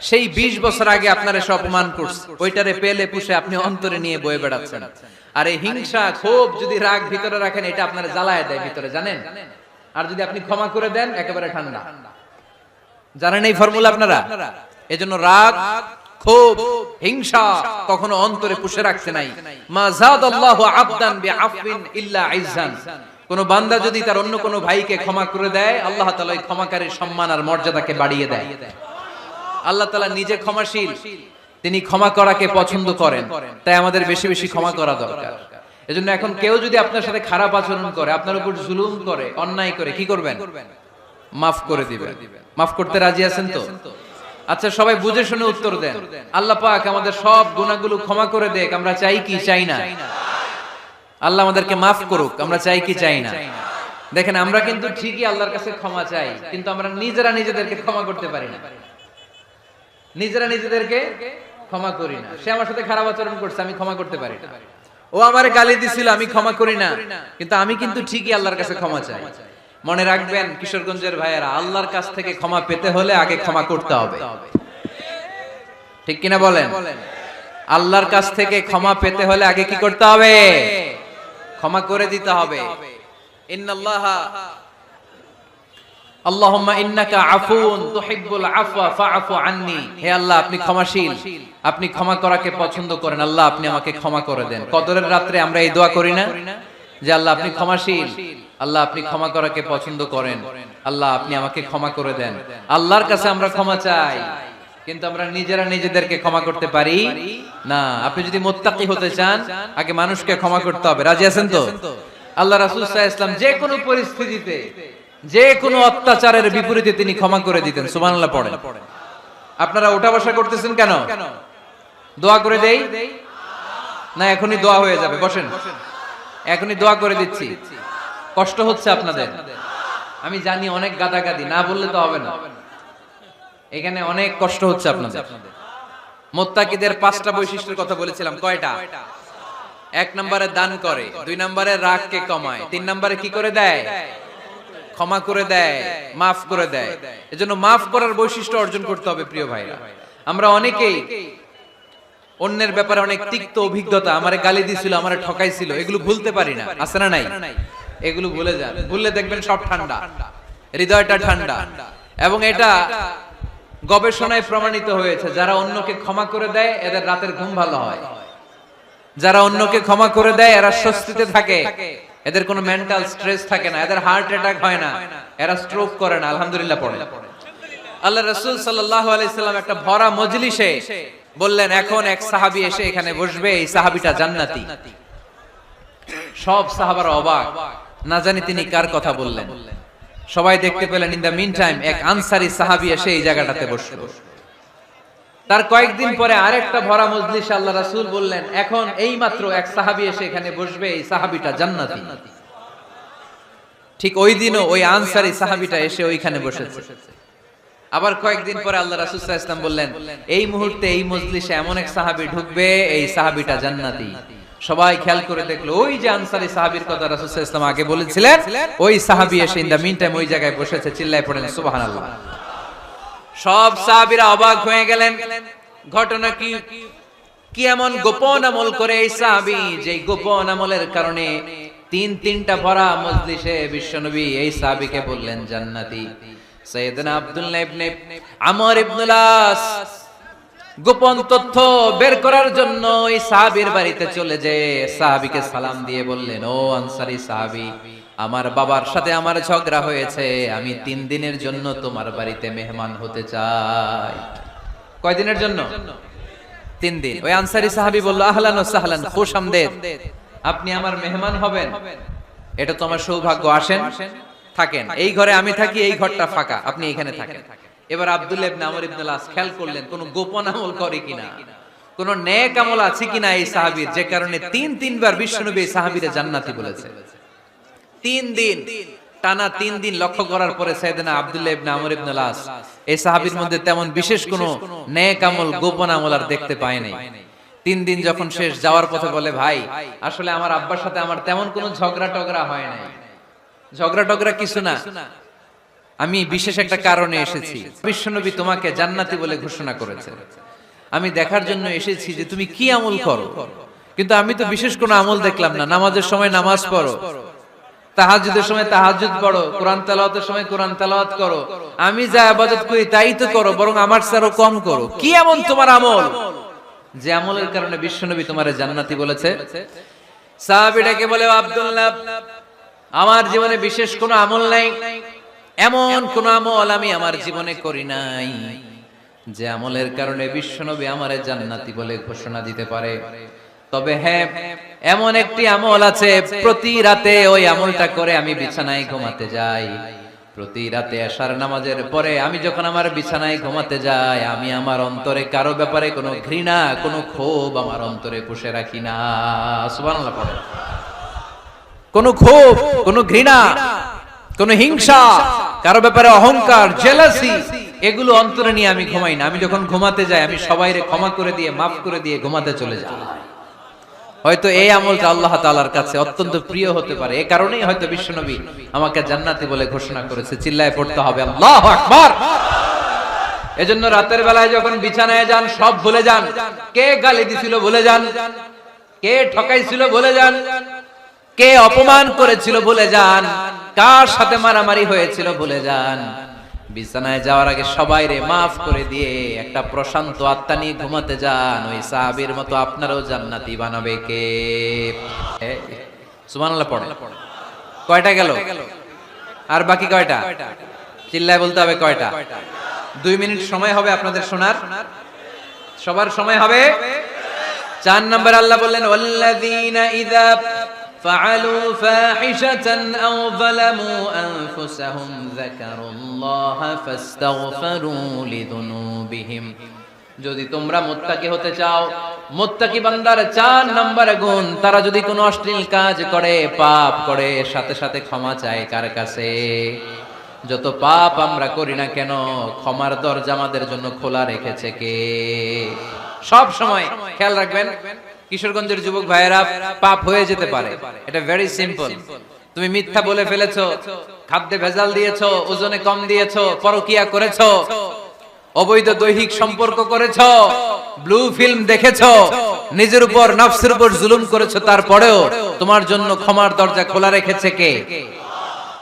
সেই 20 বছর আগে আপনারে সব অপমান করছে, ওইটারে পেলে পুষে আপনি অন্তরে নিয়ে বয়ে বেড়াচ্ছেন। আর এই হিংসা ক্ষোভ যদি রাগ ভিতরে রাখেন, এটা আপনারে জ্বালায় দেয় ভিতরে, জানেন? আর যদি আপনি ক্ষমা করে দেন, একেবারে ঠান্ডা। জানেন এই ফর্মুলা আপনারা? এজন্য রাগ, ক্ষোভ, হিংসা কখনো অন্তরে পুষে রাখতে নাই। মা যাদাল্লাহু আবদান বিআফবিন ইল্লা ইজ্জান। কোন বান্দা যদি তার অন্য কোন ভাইকে ক্ষমা করে দেয়, আল্লাহ তাআলা এই ক্ষমাকারীর সম্মান আর মর্যাদাকে বাড়িয়ে দেয়। আল্লাহ তাআলা নিজে ক্ষমাশীল, তিনি ক্ষমা করাকে পছন্দ করেন। তাই আমাদের বেশি বেশি ক্ষমা করা দরকার। এজন্য এখন কেউ যদি আপনার সাথে খারাপ আচরণ করে, আপনার উপর জুলুম করে, অন্যায় করে, কি করবেন? মাফ করে দিবেন। মাফ করতে রাজি আছেন তো? আচ্ছা, সবাই বুঝে শুনে উত্তর দেন। আল্লাহ পাক আমাদের সব গুনাহগুলো ক্ষমা করে দেখ, আমরা চাই কি চাই না? আল্লাহ আমাদেরকে মাফ করুক, আমরা চাই কি চাই না? দেখেন, আমরা কিন্তু ঠিকই আল্লাহর কাছে ক্ষমা চাই, কিন্তু আমরা নিজেরা নিজেদেরকে ক্ষমা করতে পারি না। নিজেরা নিজেদেরকে ক্ষমা করি না। সে আমার সাথে খারাপ আচরণ করছে, আমি ক্ষমা করতে পারি না। ও আমারে গালি দিছিল, আমি ক্ষমা করি না, কিন্তু আমি কিন্তু ঠিকই আল্লাহর কাছে ক্ষমা চাই। মনে রাখবেন কিশোরগঞ্জের ভাইয়েরা, আল্লাহর কাছ থেকে ক্ষমা পেতে হলে আগে ক্ষমা করতে হবে। ঠিক কিনা বলেন? আল্লাহর কাছ থেকে ক্ষমা পেতে হলে আগে কি করতে হবে? ক্ষমা করে দিতে হবে। ইন্নাল্লাহা আল্লাহুম্মা ইন্নাকা আফুন তুহিব্বুল আফওয়া ফাআফু আন্নি। হে আল্লাহ, আপনি ক্ষমাশীল, আপনি ক্ষমা করাকে পছন্দ করেন। আল্লাহ, আপনি আমাকে ক্ষমা করে দেন। কদরের রাতে আমরা এই দোয়া করি না যে আল্লাহ আপনি ক্ষমাশীল, আল্লাহ আপনি ক্ষমা করাকে পছন্দ করেন, আল্লাহ আপনি আমাকে ক্ষমা করে দেন। আল্লাহর কাছে আমরা ক্ষমা চাই, কিন্তু আমরা নিজেরা নিজেদেরকে ক্ষমা করতে পারি না। আপনি যদি মুত্তাকি হতে চান, আগে মানুষকে ক্ষমা করতে হবে। রাজি আছেন তো? আল্লাহ রাসূল সাল্লাল্লাহু আলাইহি ওয়াসাল্লাম যে কোনো পরিস্থিতিতে, যে কোনো অত্যাচারের বিপরীতে তিনি ক্ষমা করে দিতেন। সুবহানাল্লাহ পড়েন। আপনারা উঠা বসা করতেছেন কেন? দোয়া করে দেই না? এখনই দোয়া হয়ে যাবে, বসেন। এখনই দোয়া করে দিচ্ছি। কষ্ট হচ্ছে আপনাদের, আমি জানি, অনেক গাদাগাদি, না বললে তো হবে না। এখানে অনেক কষ্ট হচ্ছে আপনাদের। মুত্তাকিদের 5টা বৈশিষ্ট্যের কথা বলেছিলাম, কয়টা? 1 নম্বরে দান করে, 2 নম্বরে রাগকে কমায়, 3 নম্বরে কি করে দেয়? ক্ষমা করে দেয়, মাফ করে দেয়। এজন্য মাফ করার বৈশিষ্ট্য অর্জন করতে হবে প্রিয় ভাইরা। আমরা অনেকেই অন্যের ব্যাপারে অনেক তিক্ত অভিজ্ঞতা, আমারে গালি দিছিল, আমারে ঠকাইছিল, এগুলো ভুলতে পারি না। আছে না নাই? এগুলো ভুলে যান। ভুললে দেখবেন সব ঠান্ডা, হৃদয়টা ঠান্ডা। এবং এটা গবেষণায় প্রমাণিত হয়েছে, যারা অন্যকে ক্ষমা করে দেয় এদের রাতের ঘুম ভালো হয়। যারা অন্যকে ক্ষমা করে দেয় এরা স্বস্তিতে থাকে, এদের কোনো মেন্টাল স্ট্রেস থাকে না, এদের হার্ট অ্যাটাক হয় না, এরা স্ট্রোক করে না। আলহামদুলিল্লাহ পড়ে। আল্লাহ রাসূল সাল্লাল্লাহু আলাইহি সাল্লাম একটা ভরা মজলিসে বললেন, এখন এক সাহাবী এসে এখানে বসবে, এই সাহাবীটা জান্নাতি। সব সাহাবারা অবাক, না জানি তিনি কার কথা বললেন। সবাই দেখতে পেলেন ইন দা মিন টাইম এক আনসারী সাহাবী এসে এই জায়গাটাতে বসলো। তার কয়েকদিন পরে আরেকটা ভরা মজলিসে আল্লাহ রাসূল বললেন, এখন এই মাত্র এক সাহাবী এসে এখানে বসবে, এই সাহাবীটা জান্নাতি। ঠিক ওই দিনও ওই আনসারী সাহাবীটা এসে ওইখানে বসেছে। আবার কয়েকদিন পরে আল্লাহ রাসূল সাল্লাল্লাহু আলাইহি ওয়াসাল্লাম বললেন, এই মুহূর্তে এই মজলিসে এমন এক সাহাবী ঢুকবে, এই সাহাবীটা জান্নাতি। সবাই খেয়াল করে দেখলো, ওই যে আনসারী সাহাবীর কথা রাসূল সাল্লাল্লাহু আলাইহি ওয়াসাল্লাম আগে বলেছিলেন, ওই সাহাবী এসে ইন দা মিন টাইম ওই জায়গায় বসেছে। চিল্লায় পড়েন সুবহানাল্লাহ। সব সাহাবীরা অবাক হয়ে গেলেন, ঘটনা কি? কি এমন গোপন আমল করে এই সাহাবী, যে গোপন আমলের কারণে তিনটা ভরা মজলিসে বিশ্বনবী এই সাহাবীকে বললেন জান্নাতি। সাইয়েদনা আব্দুল্লাহ ইবনে আমর ইবনুল আস গোপন তথ্য বের করার জন্য এই সাহাবীর বাড়িতে চলে যেয়ে সাহাবীকে সালাম দিয়ে বললেন, ও আনসারী সাহাবী, আমার বাবার সাথে আমার ঝগড়া হয়েছে, আমি 3 দিনের জন্য তোমার বাড়িতে মেহমান হতে চাই। কয়দিনের জন্য? 3 দিন। ওই আনসারী সাহাবী বলল, আহলান ওয়া সাহলান, খুশামদেদ, আপনি আমার মেহমান হবেন, এটা তো আমার সৌভাগ্য, আসেন থাকেন, এই ঘরে আমি থাকি, এই ঘরটা ফাঁকা, আপনি এখানে থাকেন। এবার আব্দুল্লাহ ইবনে আমর ইবনুল আস খেয়াল করলেন কোন গোপন আমল করে কিনা, কোন নেক আমল আছে কিনা এই সাহাবীর, যে কারণে 3বার বিশ্বনবী এই সাহাবীরে জান্নাতি বলেছে। 3 দিন টানা 3 দিন লক্ষ্য করার পরে সাইয়েদনা আব্দুল্লাহ ইবনে আমর ইবনুল আস এই সাহাবীর মধ্যে তেমন বিশেষ কোন নেক আমল, গোপন আমল আর দেখতে পায় নাই। 3 দিন যখন শেষ, যাওয়ার পথে বলে, ভাই আসলে আমার আব্বার সাথে আমার তেমন কোনো ঝগড়া টগড়া হয় নাই, ঝগড়া টগড়া কিছু না, আমি বিশেষ একটা কারণে এসেছি। বিশ্বনবী তোমাকে জান্নাতি বলে ঘোষণা করেছে, আমি দেখার জন্য এসেছি যে তুমি কি আমল করো, কিন্তু আমি তো বিশেষ কোনো আমল দেখলাম না। নামাজের সময় নামাজ পড়ো, তাহাজ্জুদের সময় তাহাজ্জুদ পড়ো, কোরআন তেলাওয়াতের সময় কোরআন তেলাওয়াত করো, আমি যা ইবাদত করি তাই তো করো, বরং আমার চেয়ে কম করো। কি এমন তোমার আমল যে আমলের কারণে বিশ্বনবী তোমারে জান্নাতি বলেছে? সাহাবীটাকে বলে, আব্দুল্লাহ, আমার জীবনে বিশেষ কোনো আমল নাই, এমন কোন আমল আমি আমার জীবনে করি নাই যে আমলের কারণে বিশ্বনবী আমারে জান্নাতি বলে ঘোষণা দিতে পারে। তবে হ্যাঁ, এমন একটি আমল আছে, প্রতি রাতে ওই আমলটা করে আমি বিছানায় ঘুমাতে যাই। প্রতি রাতে এশার নামাজের পরে আমি যখন আমার বিছানায় ঘুমাতে যাই, আমি আমার অন্তরে কারো ব্যাপারে কোনো ঘৃণা, কোনো ক্ষোভ আমার অন্তরে পুষে রাখি না। সুবহানাল্লাহ পড়ে। কোনো ক্ষোভ, কোনো ঘৃণা, কোনো হিংসা, কারো ব্যাপারে অহংকার, জেলাসি, এগুলো অন্তরে নিয়ে আমি ঘুমাই না। আমি যখন ঘুমাতে যাই, আমি সবাইরে ক্ষমা করে দিয়ে, মাফ করে দিয়ে ঘুমাতে চলে যাই। হয়তো এই আমলটা আল্লাহ তাআলার কাছে অত্যন্ত প্রিয় হতে পারে, এই কারণেই হয়তো বিশ্বনবী আমাকে জান্নাতি বলে ঘোষণা করেছে। চিল্লায় পড়তে হবে আল্লাহু আকবার। এজন্য রাতের বেলায় যখন বিছানায় যান, সব ভুলে যান। কে গালি দিছিল ভুলে যান, কে ঠকাইছিল ভুলে যান, কে অপমান করেছিল ভুলে যান, কার সাথে মারামারি হয়েছিল ভুলে যান। বিছানায় যাওয়ার আগে সবাইরে মাফ করে দিয়ে একটা প্রশান্ত আত্মা নিয়ে ঘুমাতে যান। ওই সাহাবীর মতো আপনারও জান্নাতি বানাবে কে? সুবহানাল্লাহ পড়ে। কয়টা গেল? আর বাকি কয়টা? চিল্লায় বলতে হবে কয়টা? 2 মিনিট সময় হবে আপনাদের শোনার। সবার সময় হবে। 4 নম্বর আল্লাহ বললেন, ওয়াল্লাযীনা ইযা فعلوا فاحشة أو ظلموا أنفسهم ذكروا الله فاستغفروا لذنوبهم। যদি তোমরা মুত্তাকি হতে চাও, মুত্তাকি বান্দার 4 নম্বর গুণ, তারা যদি কোনো অশ্লীল কাজ করে, পাপ করে, সাথে সাথে ক্ষমা চায় কার কাছে? যত পাপ আমরা করি না কেন, ক্ষমার দরজা আমাদের জন্য খোলা রেখেছে কে? সব সময় খেয়াল রাখবেন, কিশোরগঞ্জের যুবক ভাইয়েরা, পাপ হয়ে যেতে পারে, এটা ভেরি সিম্পল। তুমি মিথ্যা বলে ফেলেছো, খাদ্যে ভেজাল দিয়েছো, ওজনে কম দিয়েছো, পরকিয়া করেছো, অবৈধ দৈহিক সম্পর্ক করেছো, ব্লু ফিল্ম দেখেছো, নিজের উপর নফসের উপর জুলুম করেছো, তারপরেও তোমার জন্য ক্ষমার দরজা খোলা রেখেছে কে?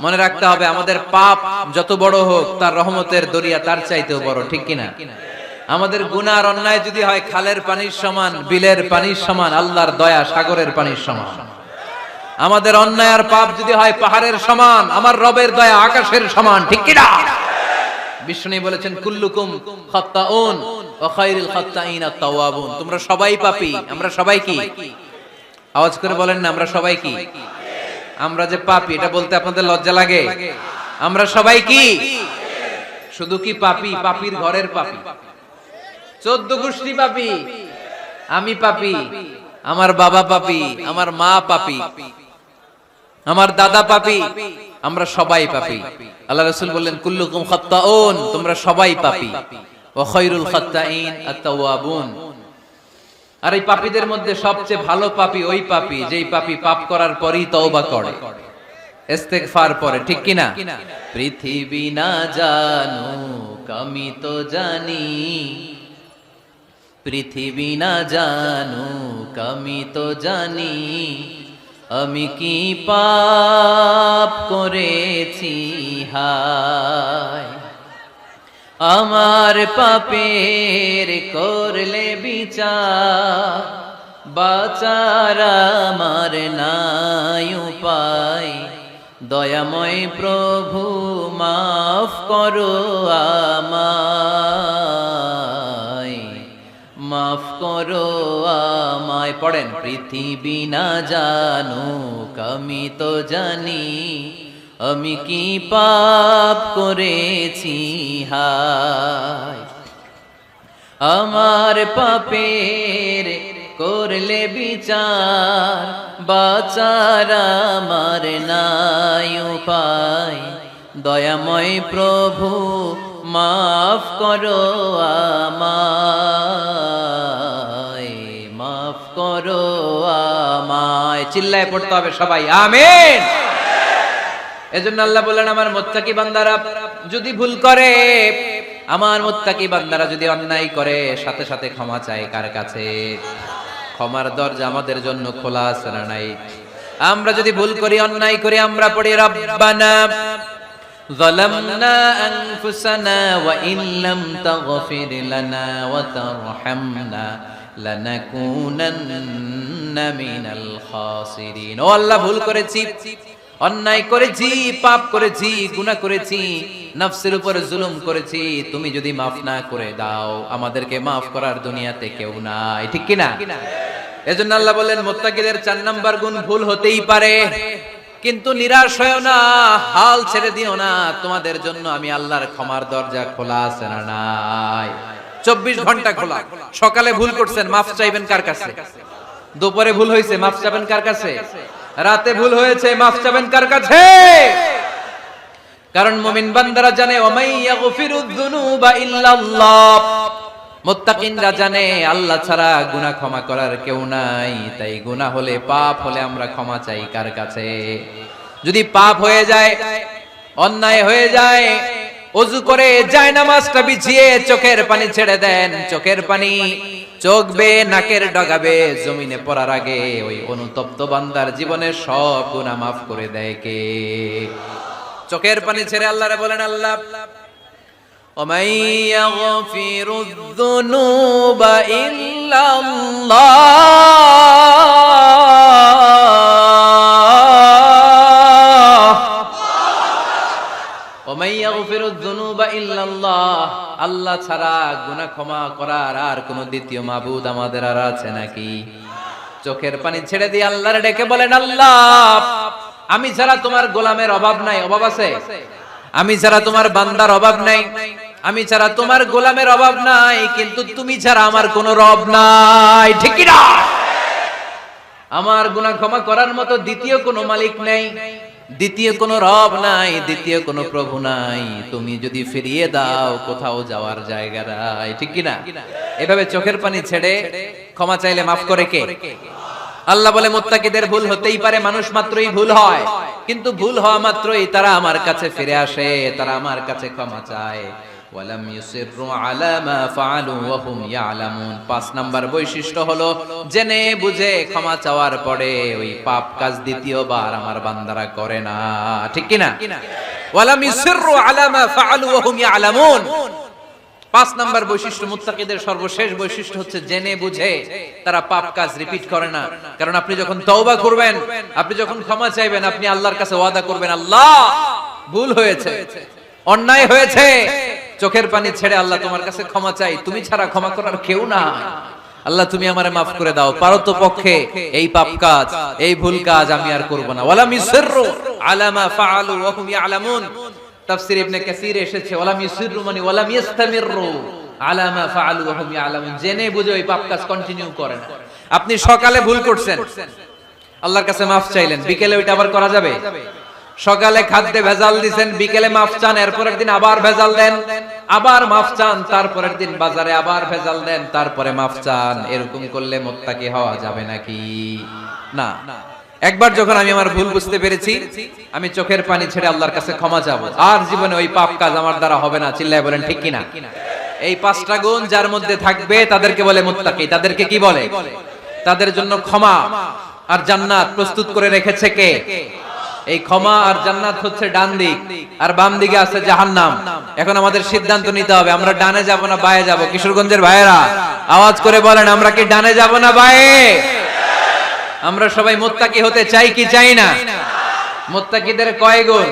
মনে রাখতে হবে, আমাদের পাপ যত বড় হোক, তার রহমতের দরিয়া তার চাইতেও বড়, ঠিক কিনা? আমাদের গুনাহ আর অন্যায় যদি হয় খালের পানির সমান, বিলের পানির সমান, আল্লাহর দয়া সাগরের পানির সমান। আমাদের অন্যায় আর পাপ যদি হয় পাহাড়ের সমান, আমার রবের দয়া আকাশের সমান, ঠিক কিনা? বিষ্ণু বলেছেন কুল্লুকুম খাত্তাউন ওয়া খায়রুল খাত্তাইন আত-তাওয়াবুন। তোমরা সবাই পাপী। আমরা সবাই কি? আওয়াজ করে বলেন না, আমরা সবাই কি? আমরা যে পাপী এটা বলতে আপনাদের লজ্জা লাগে? আমরা সবাই কি? শুধু কি পাপী? পাপীর ঘরের পাপী। 14 গোষ্ঠী পাপী। আমি পাপী, আমার বাবা পাপী, আমার মা পাপী, আমার দাদা পাপী, আমরা সবাই পাপী। আল্লাহ রাসূল বললেন কুল্লুকুম খাত্তাউন, তোমরা সবাই পাপী, ওয়া খায়রুল খাত্তাইন আত-তাওয়াবুন। আর এই পাপীদের মধ্যে সবচেয়ে ভালো পাপী ওই পাপী যেই পাপী পাপ করার পরই তওবা করে, ইস্তেগফার পড়ে, ঠিক কি না? পৃথিবী না জানুক আমি তো জানি, পৃথিবী না জানুক আমি তো জানি, আমি কি পাপ করেছি হায়, আমার পাপের করলে বিচার, বাঁচার আমার নাই উপায়, দয়াময় প্রভু মাফ করো আমায়, মাফ করো আমায়। পড়েন পৃথিবী না জানুক আমি তো জানি, আমি কি পাপ করেছি হায়, আমার পাপের করলে বিচার, বাঁচার আমার নাই উপায়, দয়াময় প্রভু মাফ করো আমায়, মাফ করো আমায়। চিল্লায় পড়তে হবে সবাই, আমিন। এজন্য আল্লাহ বললেন আমার মুত্তাকি বান্দারা যদি ভুল করে, আমার মুত্তাকি বান্দারা যদি অন্যায় করে, সাথে সাথে ক্ষমা চায় কার কাছে? ক্ষমার দরজা আমাদের জন্য খোলা আছে না নাই? আমরা যদি ভুল করি, অন্যায় করি, আমরা পড়ি রব্বানা যালামনা আনফুসানা ওয়া ইন লাম তাগফির লানা ওয়া তারহামনা লানাকুনান্না মিনাল খাসিরিন। ও আল্লাহ, ভুল করেছি, অন্যায় করেছি, পাপ করেছি, গুনাহ করেছি, নফসের উপর জুলুম করেছি, তুমি যদি মাফ না করে দাও, আমাদেরকে মাফ করার দুনিয়াতে কেউ নাই, ঠিক কি না? এজন্য আল্লাহ বলেন মুত্তাকিদের 4 নাম্বার গুণ ভুল হতেই পারে, কিন্তু নিরাশ হয়ো না, হাল ছেড়ে দিও না, তোমাদের জন্য আমি আল্লাহর ক্ষমার দরজা খোলা আছে না নাই? 24 ঘন্টা খোলা। সকালে ভুল করছেন, মাফ চাইবেন কার কাছে? দুপুরে ভুল হয়েছে, মাফ চাইবেন কার কাছে? রাতে ভুল হয়েছে, মাফ চাইবেন কার কাছে? কারণ মুমিন বান্দারা জানে ওয়ামাই ইয়াগফিরুয যুনুবা ইল্লাল্লাহ, মুত্তাকিনরা জানে আল্লাহ ছাড়া গুনাহ ক্ষমা করার কেউ নাই। তাই গুনাহ হলে, পাপ হলে আমরা ক্ষমা চাই কার কাছে? যদি পাপ হয়ে যায়, অন্যায় হয়ে যায়, ওযু করে জায়নামাজটা বিছিয়ে চোখের পানি ছেড়ে দেন, চোখের পানি চোখ বেয়ে নাকের ডগাবে জমিনে পড়ার আগে ওই অনুতপ্ত বান্দার জীবনের সব গুনাহ মাফ করে দেয় কে? চোখের পানি ছেড়ে আল্লাহরে বলেন আল্লাহ ওয়ামাই ইয়াগফিরুয যুনুবা ইল্লাল্লাহ, ওয়ামাই ইয়াগফিরুয যুনুবা ইল্লাল্লাহ, আল্লাহ ছাড়া গুনাহ ক্ষমা করার আর কোন দ্বিতীয় মাবুদ আমাদের আর আছে নাকি? চোখের পানি ছেড়ে দিয়ে আল্লাহরে ডেকে বলেন আল্লাহ, আমি ছাড়া তোমার গোলামের অভাব নাই, অভাব আছে? আমি ছাড়া তোমার বান্দার অভাব নাই, আমি ছাড়া তোমার গোলামের অভাব নাই, কিন্তু তুমি ছাড়া আমার কোনো রব নাই, ঠিক কি না? আমার গুনাহ ক্ষমা করার মতো দ্বিতীয় কোনো মালিক নেই, দ্বিতীয় কোনো রব নাই, দ্বিতীয় কোনো প্রভু নাই। তুমি যদি ফিরিয়ে দাও, কোথাও যাওয়ার জায়গা নাই, ঠিক কি না? এভাবে চোখের পানি ছেড়ে ক্ষমা চাইলে মাফ করে কে? আল্লাহ বলে মুত্তাকিদের ভুল হতেই পারে, মানুষ মাত্রই ভুল হয়, কিন্তু ভুল হওয়া মাত্রই তারা আমার কাছে ফিরে আসে, তারা আমার কাছে ক্ষমা চায়। ওয়ালাম ইউসিররু আলা মা ফাআলু ওয়া হুম ইয়ালামুন। 5 নাম্বার বৈশিষ্ট্য হলো জেনে বুঝে ক্ষমা চাওয়ার পরে ওই পাপ কাজ দ্বিতীয়বার আমার বান্দারা করে না, ঠিক কি না? ওয়ালাম ইউসিররু আলা মা ফাআলু ওয়া হুম ইয়ালামুন। 5 নাম্বার বৈশিষ্ট্য, মুত্তাকিদের সর্বশেষ বৈশিষ্ট্য হচ্ছে জেনে বুঝে তারা পাপ কাজ রিপিট করে না। কারণ আপনি যখন তওবা করবেন, আপনি যখন ক্ষমা চাইবেন, আপনি আল্লাহর কাছে ওয়াদা করবেন, আল্লাহ ভুল হয়েছে, অন্যায় হয়েছে, চোখের পানি ছেড়ে আল্লাহ তোমার কাছে ক্ষমা চাই, তুমি ছাড়া ক্ষমা করার কেউ না। আল্লাহ তুমি আমারে মাফ করে দাও, পারতো পক্ষে এই পাপ কাজ, এই ভুল কাজ আমি আর করব না। ওয়ালাম ইউসিররু আলা মা ফাআলু ওয়া হুম ইয়ালামুন। তাফসীর ইবনে কাসীর এসেছে ওয়ালাম ইউসিররু মানে ওয়ালাম ইস্তামিররু আলা মা ফাআলু ওয়া হুম ইয়ালামুন, জেনে বুঝে ওই পাপ কাজ কন্টিনিউ করেন। আপনি সকালে ভুল করছেন, আল্লাহর কাছে মাফ চাইলেন, বিকেলে ওইটা আবার করা যাবে? সকালে খাদ্যে ভেজাল দিবেন, বিকেলে মাফ চান, এরপরের দিন আবার ভেজাল দেন, আবার মাফ চান, তারপরের দিন বাজারে আবার ভেজাল দেন, তারপরে মাফ চান। এরকম করলে মুত্তাকি হওয়া যাবে নাকি? না। একবার যখন আমি আমার ভুল বুঝতে পেরেছি, আমি চোখের পানি ছেড়ে আল্লাহর কাছে ক্ষমা চাবো, আর জীবনে ওই পাপ কাজ আমার দ্বারা হবে না। চিল্লায় বলেন ঠিক কিনা? এই 5টা গুণ যার মধ্যে থাকবে তাদেরকে বলে মুত্তাকি। তাদেরকে কি বলে? তাদের জন্য ক্ষমা আর জান্নাত প্রস্তুত করে রেখেছে কে? এই ক্ষমা আর জান্নাত হচ্ছে ডান দিক, আর বাম দিকে আছে জাহান্নাম। এখন আমাদের সিদ্ধান্ত নিতে হবে, আমরা ডানে যাব না বায়ে যাব। কিশোরগঞ্জের ভাইয়েরা আওয়াজ করে বলেন, আমরা কি ডানে যাব না বায়ে? আমরা সবাই মুত্তাকি হতে চাই কি চাই না? মুত্তাকিদের কয় গুণ?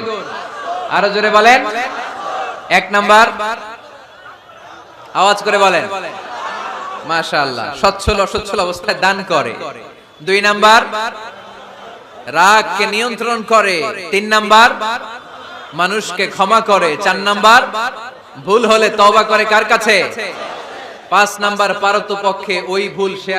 আরো জোরে বলেন। 1 নাম্বার, আওয়াজ করে বলেন মাশাআল্লাহ, সচ্ছল অসচ্ছল অবস্থায় দান করে। 2 নাম্বার, রাগকে নিয়ন্ত্রণ করে। 3 নাম্বার, মানুষকে ক্ষমা করে। 4 নাম্বার, ভুল হলে তওবা করে কার কাছে? 5 নাম্বার, পারতপক্ষে ওই ভুল সে